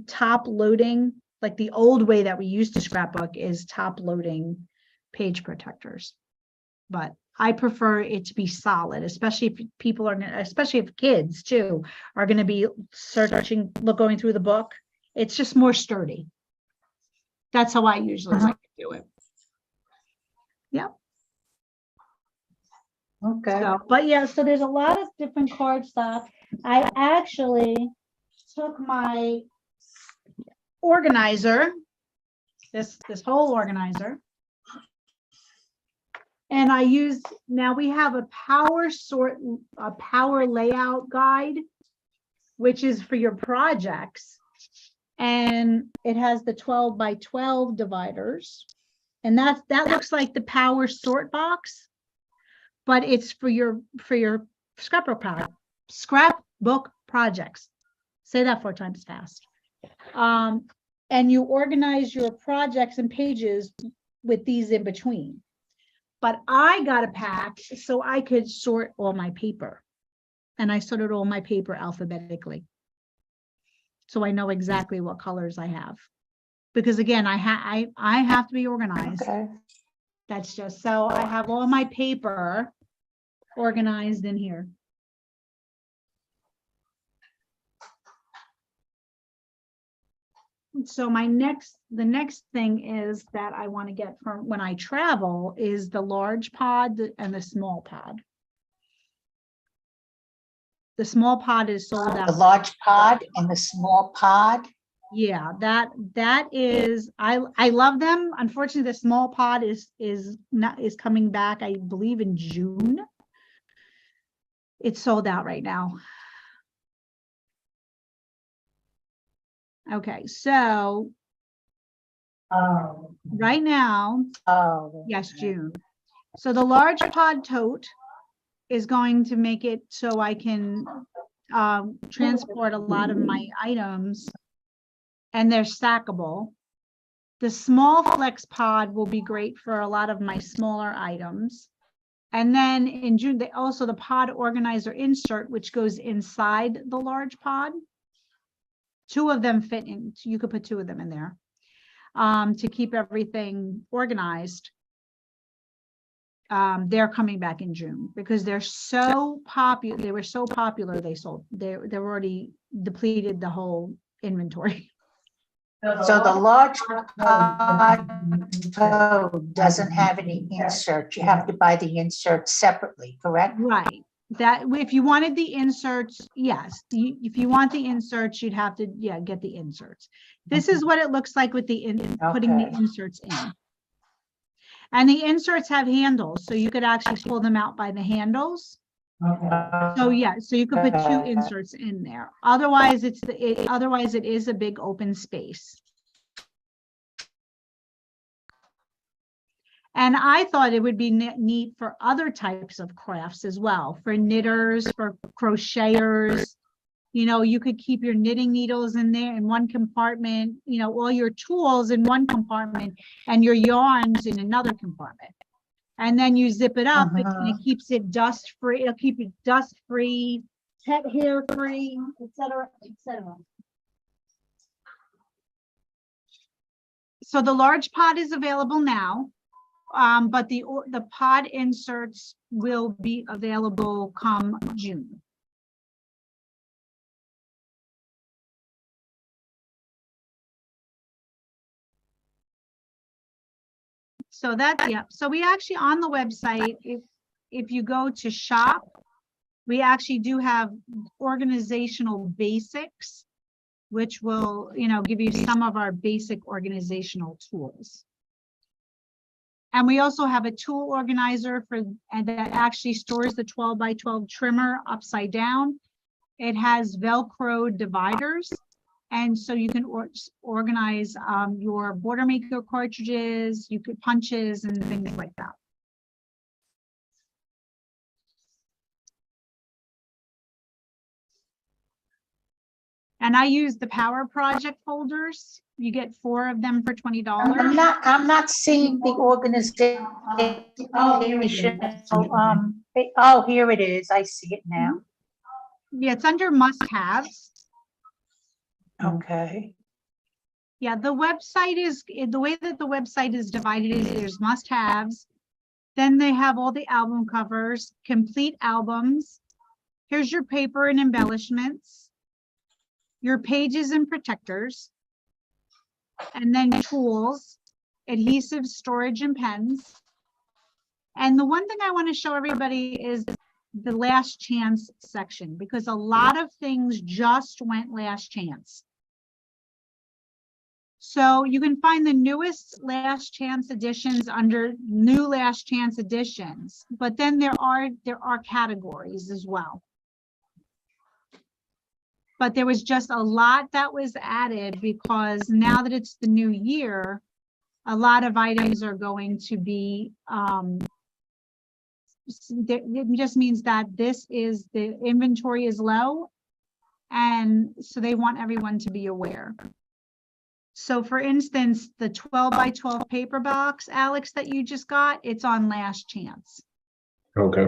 top loading, like the old way that we used to scrapbook is top loading page protectors. But I prefer it to be solid, especially if people especially if kids too are going to be going through the book. It's just more sturdy. That's how I usually like to do it. Yep. Okay. So there's a lot of different cardstock. I actually took my organizer, this whole organizer, and I used, now we have a power layout guide, which is for your projects. And it has the 12 by 12 dividers. And that looks like the power sort box, but it's for your scrapbook projects. Say that 4 times fast. And you organize your projects and pages with these in between. But I got a pack so I could sort all my paper, and I sorted all my paper alphabetically. So I know exactly what colors I have, because again, I have to be organized. Okay. That's just, so I have all my paper organized in here. So the next thing is that I want to get from when I travel is the large pod and the small pod. The small pod is sold out. The large pod and the small pod. Yeah, that is, I love them. Unfortunately, the small pod is coming back, I believe, in June. It's sold out right now. Okay, so right now, yes, June. So the large pod tote is going to make it so I can transport a lot of my items, and they're stackable. The small flex pod will be great for a lot of my smaller items. And then in June, also the pod organizer insert, which goes inside the large pod. 2 of them fit in, you could put 2 of them in there to keep everything organized. They're coming back in June because they're so popular. They were so popular, they've already depleted the whole inventory. So the large pod code doesn't have any insert. You have to buy the insert separately, correct? Right, that, if you wanted the inserts, yes, if you want the inserts, you'd have to, yeah, get the inserts. This is what it looks like with the, putting the Okay. inserts in. And the inserts have handles, so you could actually pull them out by the handles. So yeah, so you could put two inserts in there. Otherwise, otherwise it is a big open space. And I thought it would be neat for other types of crafts as well, for knitters, for crocheters. You know, you could keep your knitting needles in there in one compartment, you know, all your tools in one compartment and your yarns in another compartment. And then you zip it up and it keeps it dust free. It'll keep it dust free, pet hair free, etc., etc. So the large pod is available now, but the pod inserts will be available come June. So that's, yeah, so we actually on the website, if you go to shop, we actually do have organizational basics, which will, you know, give you some of our basic organizational tools. And we also have a tool organizer and that actually stores the 12 by 12 trimmer upside down. It has Velcro dividers. And so you can organize your border maker cartridges, you could punches and things like that. And I use the Power Project folders. You get 4 of them for $20. I'm not seeing the organization. Oh, here it is. I see it now. Yeah, it's under must-haves. Okay. Yeah, the website is, the way that the website is divided is there's must-haves. Then they have all the album covers, complete albums. Here's your paper and embellishments, your pages and protectors, and then tools, adhesive, storage, and pens. And the one thing I want to show everybody is the last chance section, because a lot of things just went last chance. So you can find the newest last chance editions under new last chance editions, but then there are categories as well. But there was just a lot that was added because now that it's the new year, a lot of items are going to be, it just means that the inventory is low. And so they want everyone to be aware. So for instance, the 12 by 12 paper box, Alex, that you just got, it's on last chance. Okay.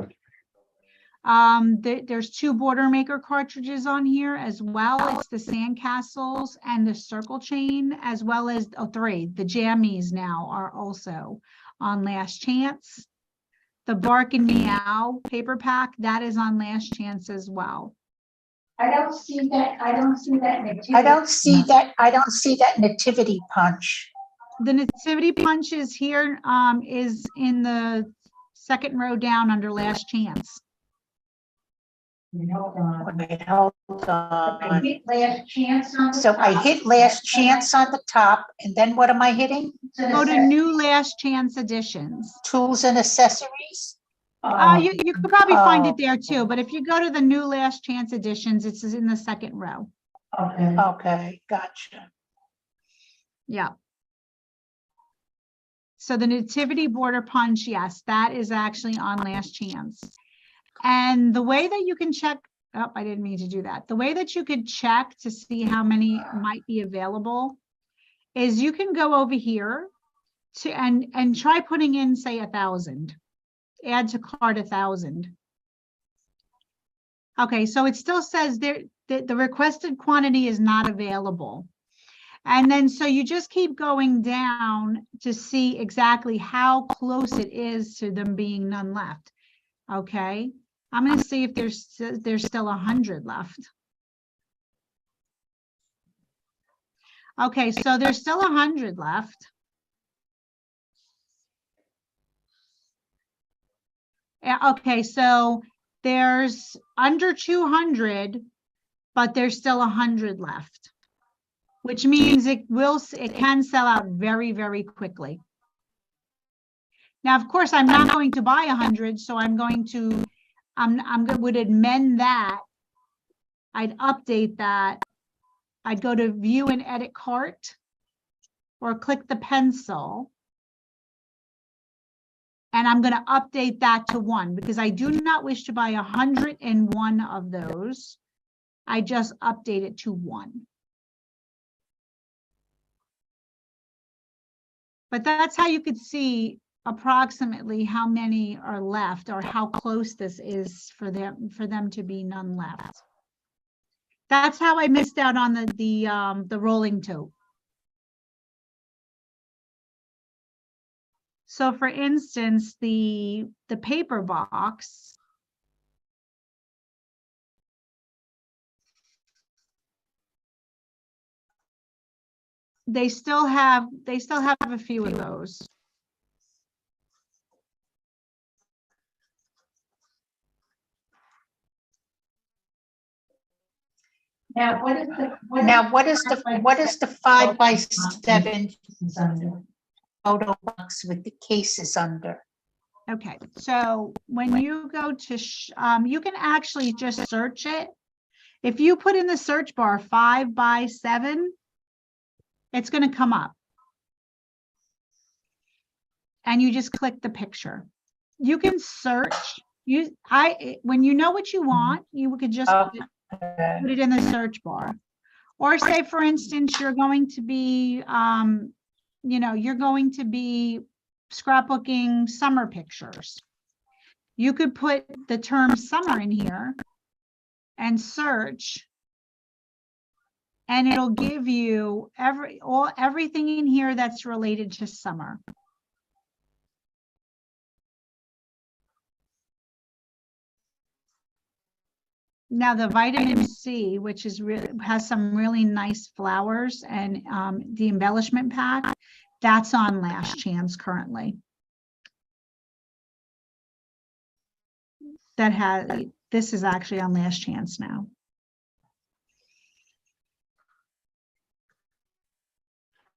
There's 2 border maker cartridges on here as well. It's the sandcastles and the circle chain, as well as 3. The jammies now are also on last chance. The Bark and Meow paper pack, that is on last chance as well. I don't see that nativity punch. The nativity punch is here, is in the 2nd row down under last chance. Hold on. I hit last chance on the top. So I hit last chance on the top, and then what am I hitting? Go to new last chance editions. Tools and accessories. You could probably find it there too, but if you go to the new last chance editions, it's in the 2nd row. Okay, gotcha. Yeah. So the nativity border punch, yes, that is actually on last chance. And the way that you can check, oh, I didn't mean to do that. The way that you could check to see how many might be available is you can go over here to and try putting in, say, 1,000. Add to cart 1,000. Okay, so it still says there that the requested quantity is not available. And then so you just keep going down to see exactly how close it is to them being none left. Okay, I'm going to see if there's still 100 left. Okay, so there's still 100 left. Yeah, okay, so there's under 200, but there's still 100 left, which means it can sell out very, very quickly. Now, of course, I'm not going to buy 100, so I'm going to, would amend that. I'd update that. I'd go to view and edit cart or click the pencil. And I'm going to update that to 1 because I do not wish to buy 101 of those. I just update it to 1. But that's how you could see approximately how many are left or how close this is for them to be none left. That's how I missed out on the rolling tote. So for instance, the paper box, they still have a few of those. Now, what is the 5x7 photo box with the cases under? Okay, so when you go to, you can actually just search it. If you put in the search bar 5x7, it's going to come up. And you just click the picture. You can search. When you know what you want, you could just put it in the search bar. Or say, for instance, you're going to be, you're going to be scrapbooking summer pictures. You could put the term summer in here and search, and it'll give you everything in here that's related to summer. Now the vitamin C, which is has some really nice flowers, and the embellishment pack, that's on Last Chance currently. This is actually on Last Chance now.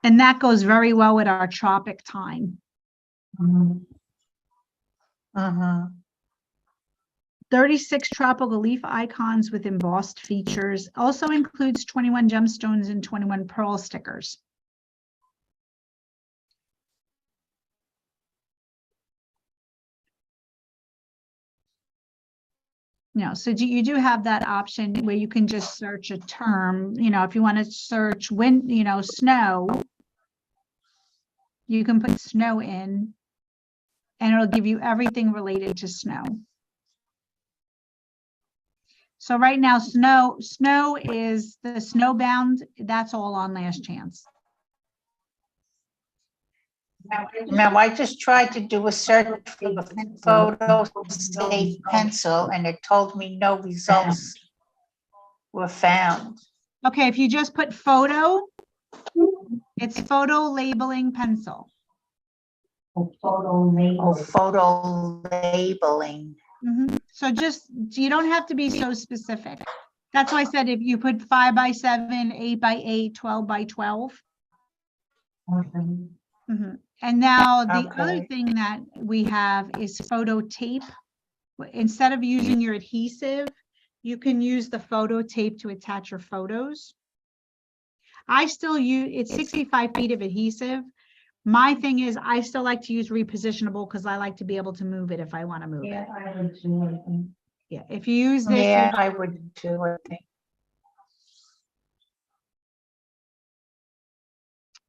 And that goes very well with our tropic time. 36 tropical leaf icons with embossed features. Also includes 21 gemstones and 21 pearl stickers. So you do have that option where you can just search a term. If you want to search snow, you can put snow in, and it'll give you everything related to snow. So right now, snow is the snowbound. That's all on Last Chance. Now, I just tried to do a search for the photo safe pencil, and it told me no results were found. Okay, if you just put photo, it's photo labeling pencil. Photo labeling. So you don't have to be so specific. That's why I said if you put 5x7, 8x8, 12x12. And now the other thing that we have is photo tape. Instead of using your adhesive, you can use the photo tape to attach your photos. I still use, it's 65 feet of adhesive. My thing is I still like to use repositionable because I like to be able to move it if I want to move it. I would too, I think. Yeah, if you use this. Yeah, I would too, I think.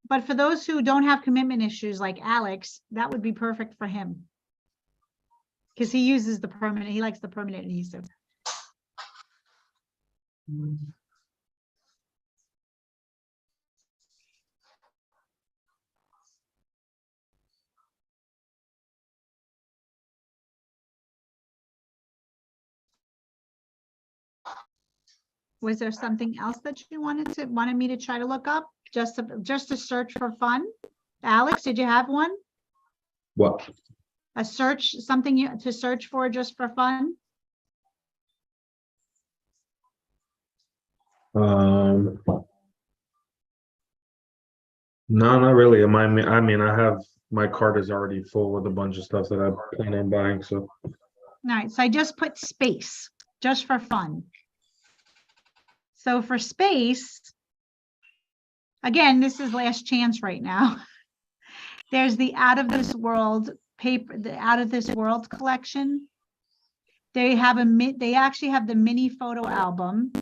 But for those who don't have commitment issues like Alex, that would be perfect for him. Because he uses the permanent, he likes the permanent adhesive. Was there something else that you wanted me to try to look up? just to search for fun? Alex, did you have one? What? A search, something to search for just for fun? No, not really. I mean, I have my cart is already full with a bunch of stuff that I plan on buying. So All right, so I just put space, just for fun. So for space, again, this is last chance right now. There's the Out of This World paper, the Out of This World collection. They actually have the mini photo album.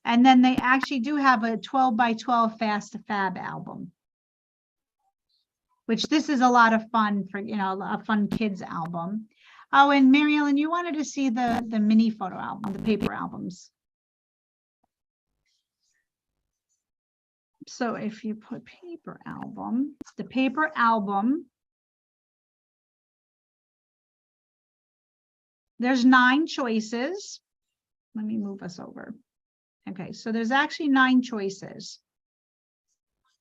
And then they actually do have a 12 by 12 Fast to Fab album, which this is a lot of fun for, a fun kids album. Oh, and Mary Ellen, you wanted to see the mini photo album, the paper albums. So if you put paper album, the paper album, there's 9 choices. Let me move us over. Okay, so there's actually 9 choices.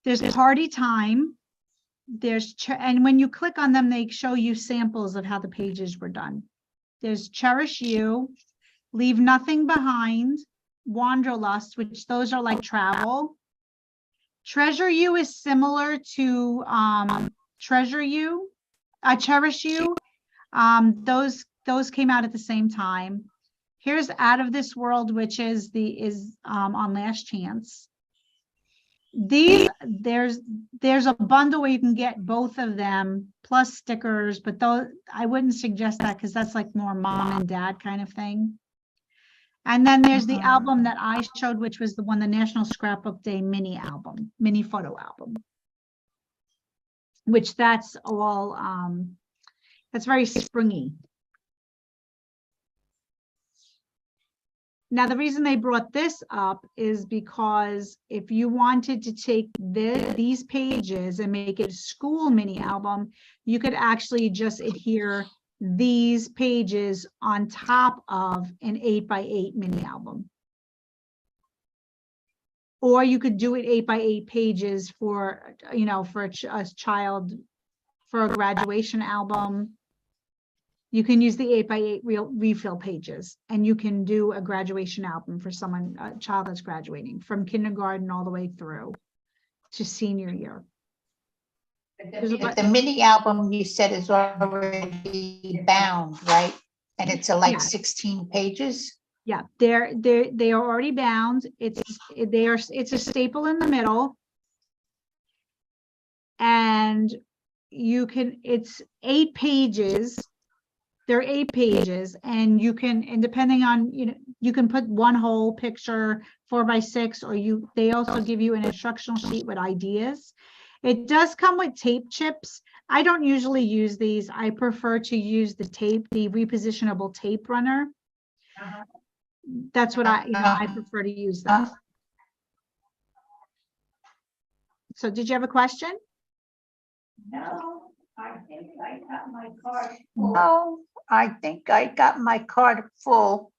There's party time. And when you click on them, they show you samples of how the pages were done. There's Cherish You, Leave Nothing Behind, Wanderlust, which those are like travel. Treasure You is similar to Cherish You. Those came out at the same time. Here's Out of This World, which is on Last Chance. There's a bundle where you can get both of them plus stickers, but those I wouldn't suggest that because that's like more mom and dad kind of thing. And then there's the album that I showed, which was the National Scrapbook Day mini photo album, which that's all that's very springy. Now, the reason they brought this up is because if you wanted to take these pages and make it a school mini album, you could actually just adhere these pages on top of an 8x8 mini album. Or you could do it 8x8 pages for, for a child, for a graduation album. You can use the 8x8 refill pages, and you can do a graduation album for a child that's graduating from kindergarten all the way through to senior year. The mini album you said is already bound, right? And it's like 16 pages. Yeah, they are already bound. It's a staple in the middle, and it's 8 pages. There are 8 pages, and depending on, you can put one whole picture 4x6, or they also give you an instructional sheet with ideas. It does come with tape chips. I don't usually use these. I prefer to use the repositionable tape runner. That's what I prefer to use that. So did you have a question? No, I think I got my card full. No, I think I got my card full.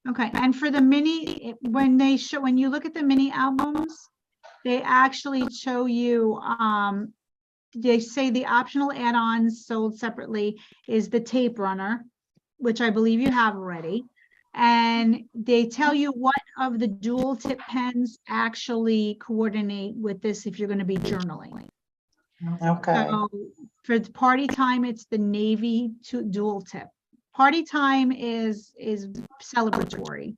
Okay, and for the mini, when you look at the mini albums, they actually show you, they say the optional add-ons sold separately is the tape runner, which I believe you have already. And they tell you what of the dual tip pens actually coordinate with this if you're going to be journaling. Okay. So for the party time, it's the navy dual tip. Party time is celebratory,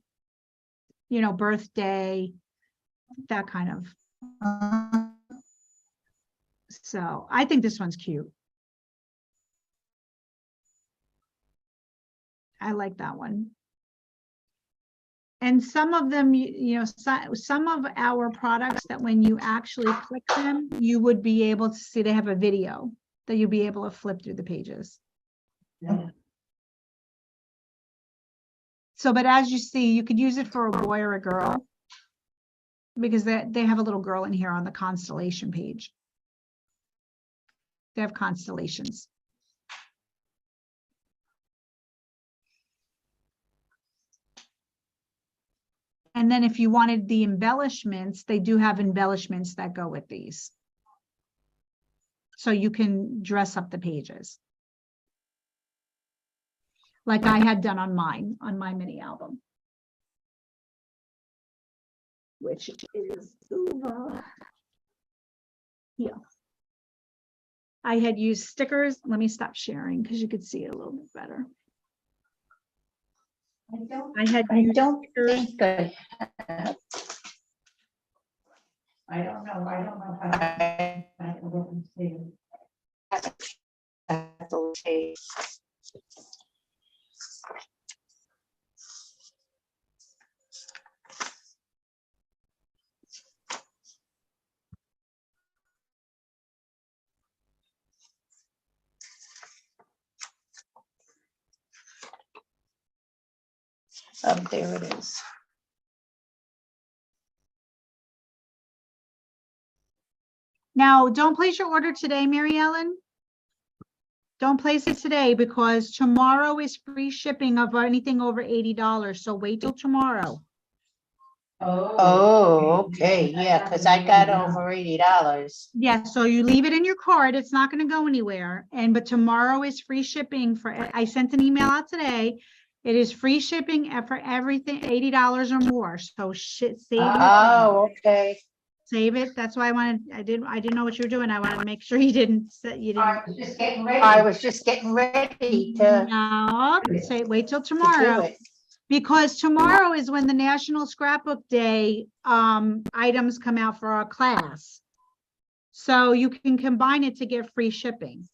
birthday, that kind of. So I think this one's cute. I like that one. And some of them, some of our products that when you actually click them, you would be able to see they have a video that you'll be able to flip through the pages. Yeah. So, but as you see, you could use it for a boy or a girl, because they have a little girl in here on the constellation page. They have constellations. And then if you wanted the embellishments, they do have embellishments that go with these. So you can dress up the pages. Like I had done on mine, on my mini album. Which is over here. I had used stickers. Let me stop sharing because you could see it a little bit better. I I don't think I have. I don't know how I can look and see. That'll take- There it is. Now, don't place your order today, Mary Ellen. Don't place it today because tomorrow is free shipping of anything over $80. So wait till tomorrow. Oh, okay, yeah, because I got over $80. Yeah, so you leave it in your cart. It's not going to go anywhere. But tomorrow is free shipping for, I sent an email out today. It is free shipping for everything, $80 or more. So save it. Oh, okay. Save it. That's why I didn't know what you were doing. I wanted to make sure you didn't. I was just getting ready. I was just getting ready to No, wait till do tomorrow. it. Because tomorrow is when the National Scrapbook Day items come out for our class. So you can combine it to get free shipping.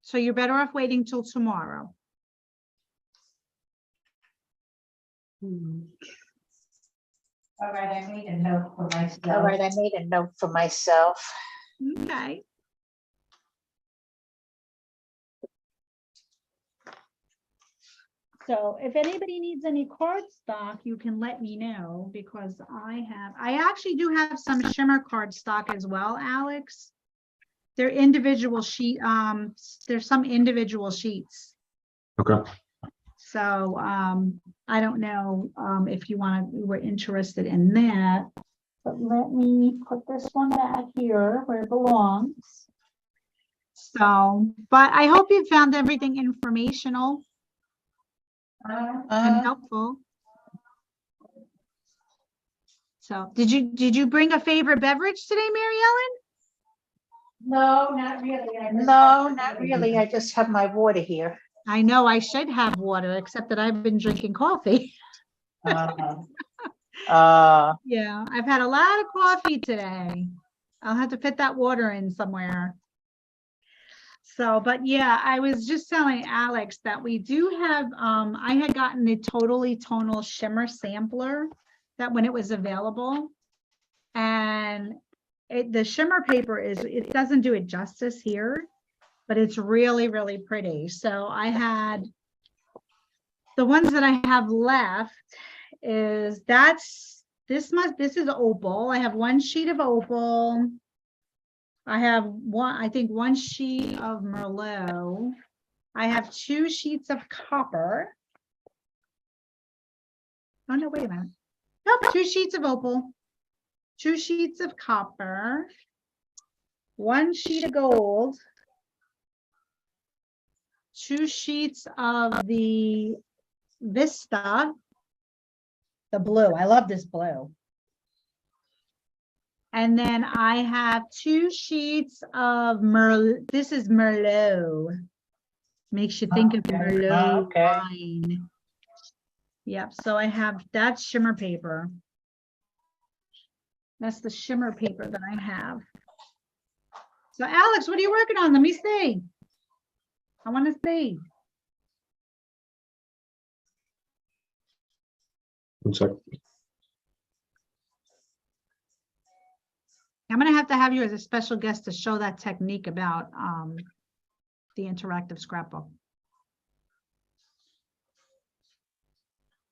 So you're better off waiting till tomorrow. All right, I made a note for myself. All right, I made a note for myself. Okay. So if anybody needs any card stock, you can let me know because I actually do have some shimmer card stock as well, Alex. They're individual sheet, there's some individual sheets. Okay. So I don't know if you were interested in that, but let me put this one back here where it belongs. So, but I hope you found everything informational and helpful. So did you bring a favorite beverage today, Mary Ellen? No, not really. No, not really. I just have my water here. I know I should have water, except that I've been drinking coffee. Yeah, I've had a lot of coffee today. I'll have to fit that water in somewhere. So, but yeah, I was just telling Alex that we do have, I had gotten the Totally Tonal Shimmer Sampler that when it was available. And the shimmer paper it doesn't do it justice here, but it's really, really pretty. So I had, the ones that I have left is this is opal. I have one sheet of opal. I have one sheet of Merlot. I have 2 sheets of copper. Oh no, wait a minute. Nope, 2 sheets of opal, 2 sheets of copper, 1 sheet of gold, 2 sheets of the Vista, the blue. I love this blue. And then I have 2 sheets of Merlot. This is Merlot. Makes you think of Merlot wine. Yep. So I have that shimmer paper. That's the shimmer paper that I have. So Alex, what are you working on? Let me see. I want to see. 1 second. I'm going to have you as a special guest to show that technique about the interactive scrapbook.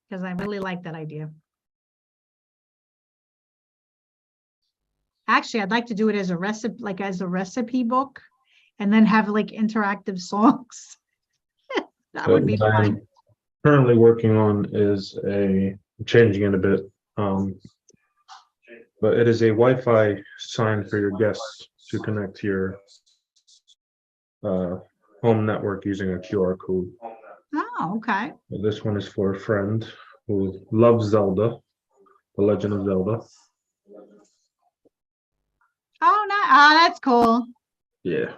Because I really like that idea. Actually, I'd like to do it as a recipe book and then have like interactive songs. That would be fun. currently working on is changing it a bit. But it is a Wi-Fi sign for your guests to connect to your home network using a QR code. Oh, okay. This one is for a friend who loves Zelda, The Legend of Zelda. Oh, no, oh, that's cool. Yeah.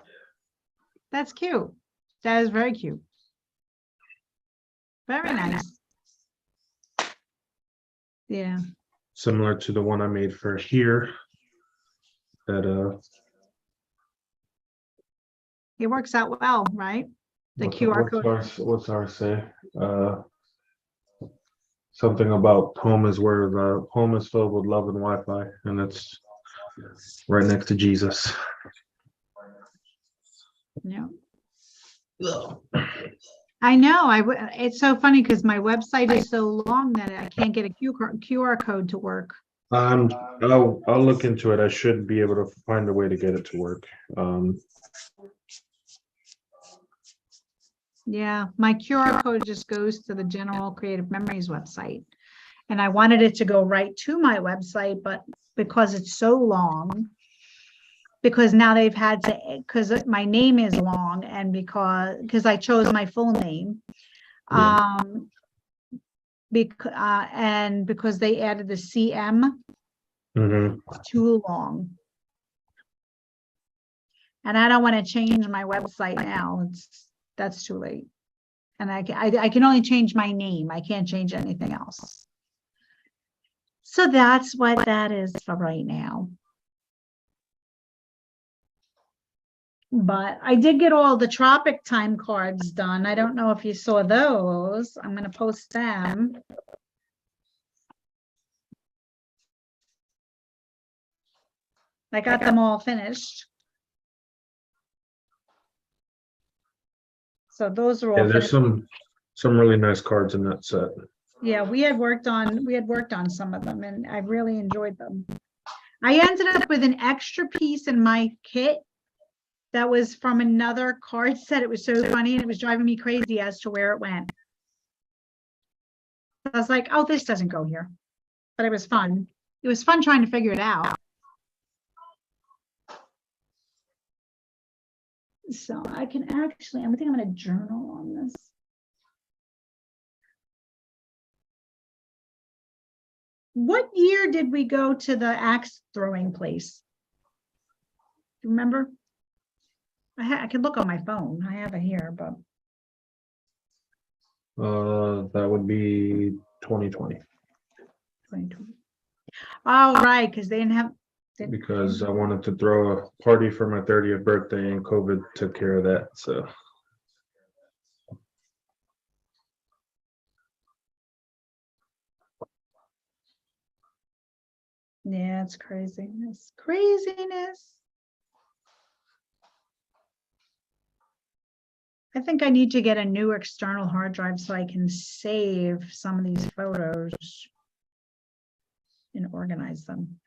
That's cute. That is very cute. Very nice. Yeah. Similar to the one I made for here. That It works out well, right? The QR code. what's ours say? Something about home is where the home is filled with love and Wi-Fi, and it's right next to Jesus. Yeah. I know. It's so funny because my website is so long that I can't get a QR code to work. I'll look into it. I should be able to find a way to get it to work. Yeah, my QR code just goes to the General Creative Memories website. And I wanted it to go right to my website, but because it's so long, because now they've had to, because my name is long and because I chose my full name. Yeah. And because they added the CM, Mhm. it's too long. And I don't want to change my website now. That's too late. And I can only change my name. I can't change anything else. So that's what that is for right now. But I did get all the tropic time cards done. I don't know if you saw those. I'm going to post them. I got them all finished. So those are all Yeah, there's finished. some really nice cards in that set. Yeah, we had worked on some of them and I really enjoyed them. I ended up with an extra piece in my kit that was from another card set. It was so funny and it was driving me crazy as to where it went. I was like, oh, this doesn't go here. But it was fun. It was fun trying to figure it out. So I can actually, I think I'm going to journal on this. What year did we go to the axe throwing place? Do you remember? I can look on my phone. I have it here, but That would be 2020 2020. Oh, right, because they didn't have. because I wanted to throw a party for my 30th birthday and COVID took care of that. So Yeah, it's craziness. Craziness. I think I need to get a new external hard drive so I can save some of these photos and organize them.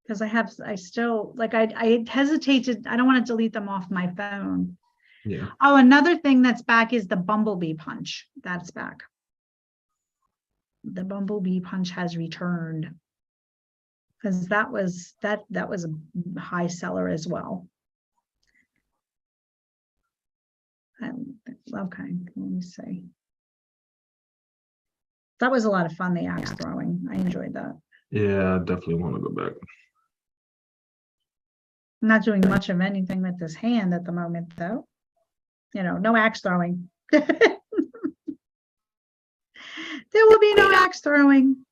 Because I still, like, I hesitated, I don't want to delete them off my phone. yeah. Oh, another thing that's back is the Bumblebee Punch. That's back. The Bumblebee Punch has returned. Because that was a high seller as well. Okay, let me see. That was a lot of fun, the axe throwing. I enjoyed that. Yeah, I definitely want to go back. I'm not doing much of anything with this hand at the moment, though. You know, no axe throwing. There will be no axe throwing.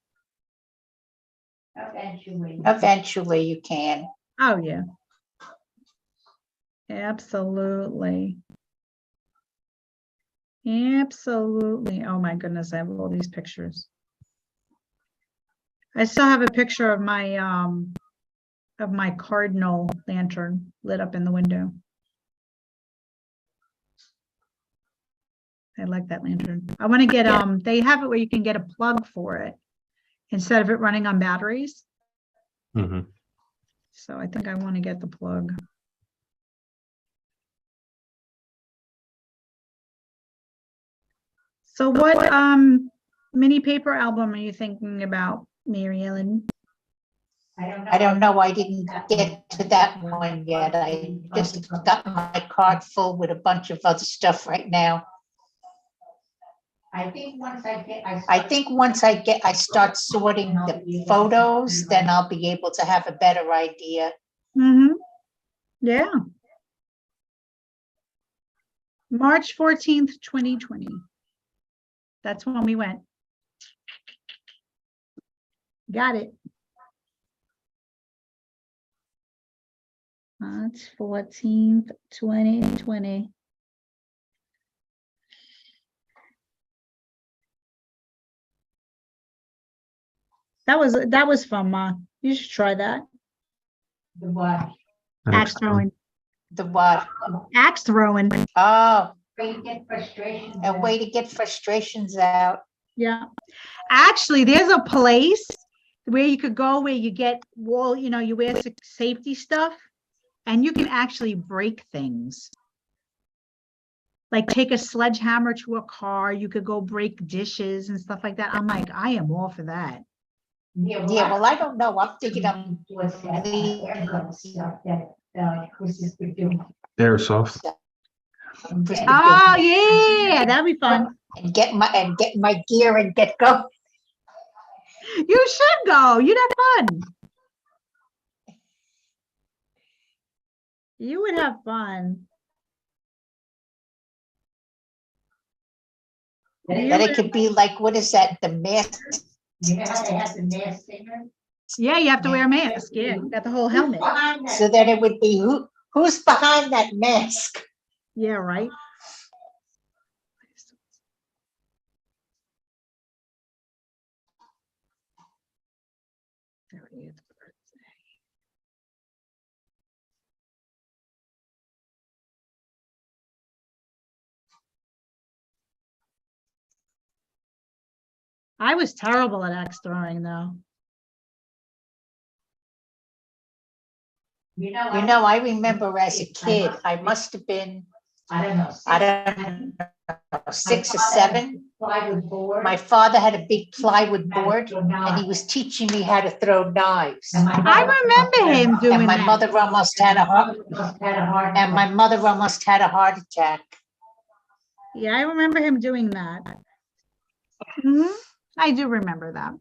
Eventually you can. Oh, yeah. Absolutely. Absolutely. Oh, my goodness. I have all these pictures. I still have a picture of my cardinal lantern lit up in the window. I like that lantern. I want to get, they have it where you can get a plug for it. instead of it running on batteries. Mhm. So I think I want to get the plug. So what mini paper album are you thinking about, Mary Ellen? I don't know, I didn't get to that one yet. I just got my card full with a bunch of other stuff right now. I think once I start sorting the photos, then I'll be able to have a better idea. Mm-hmm. Yeah. March 14th, 2020. That's when we went. Got it. March 14th, 2020. That was fun, Ma. You should try that. The what? Axe throwing. The what? Axe throwing. Oh. Way to get frustrations. A way to get frustrations out. Yeah. Actually, there's a place where you could go where you get wall, you know, you wear safety stuff and you can actually break things. Like take a sledgehammer to a car, you could go break dishes and stuff like that. I'm like, I am all for that. Yeah, well, I don't know. I'm thinking I'm Airsoft. Oh yeah, that'd be fun. And get my gear and get going. You should go. You'd have fun. You would have fun. Then it could be like, what is that? The mask. Yeah, you have to wear a mask. Yeah, you got the whole helmet. So then it would be who's behind that mask? Yeah, right. I was terrible at axe throwing though. You know, I remember as a kid, I must have been, I don't know, 6 or 7. My father had a big plywood board and he was teaching me how to throw knives. I remember him doing And my that. mother almost had a heart attack. Yeah, I remember him doing that. Mhm. I do remember that.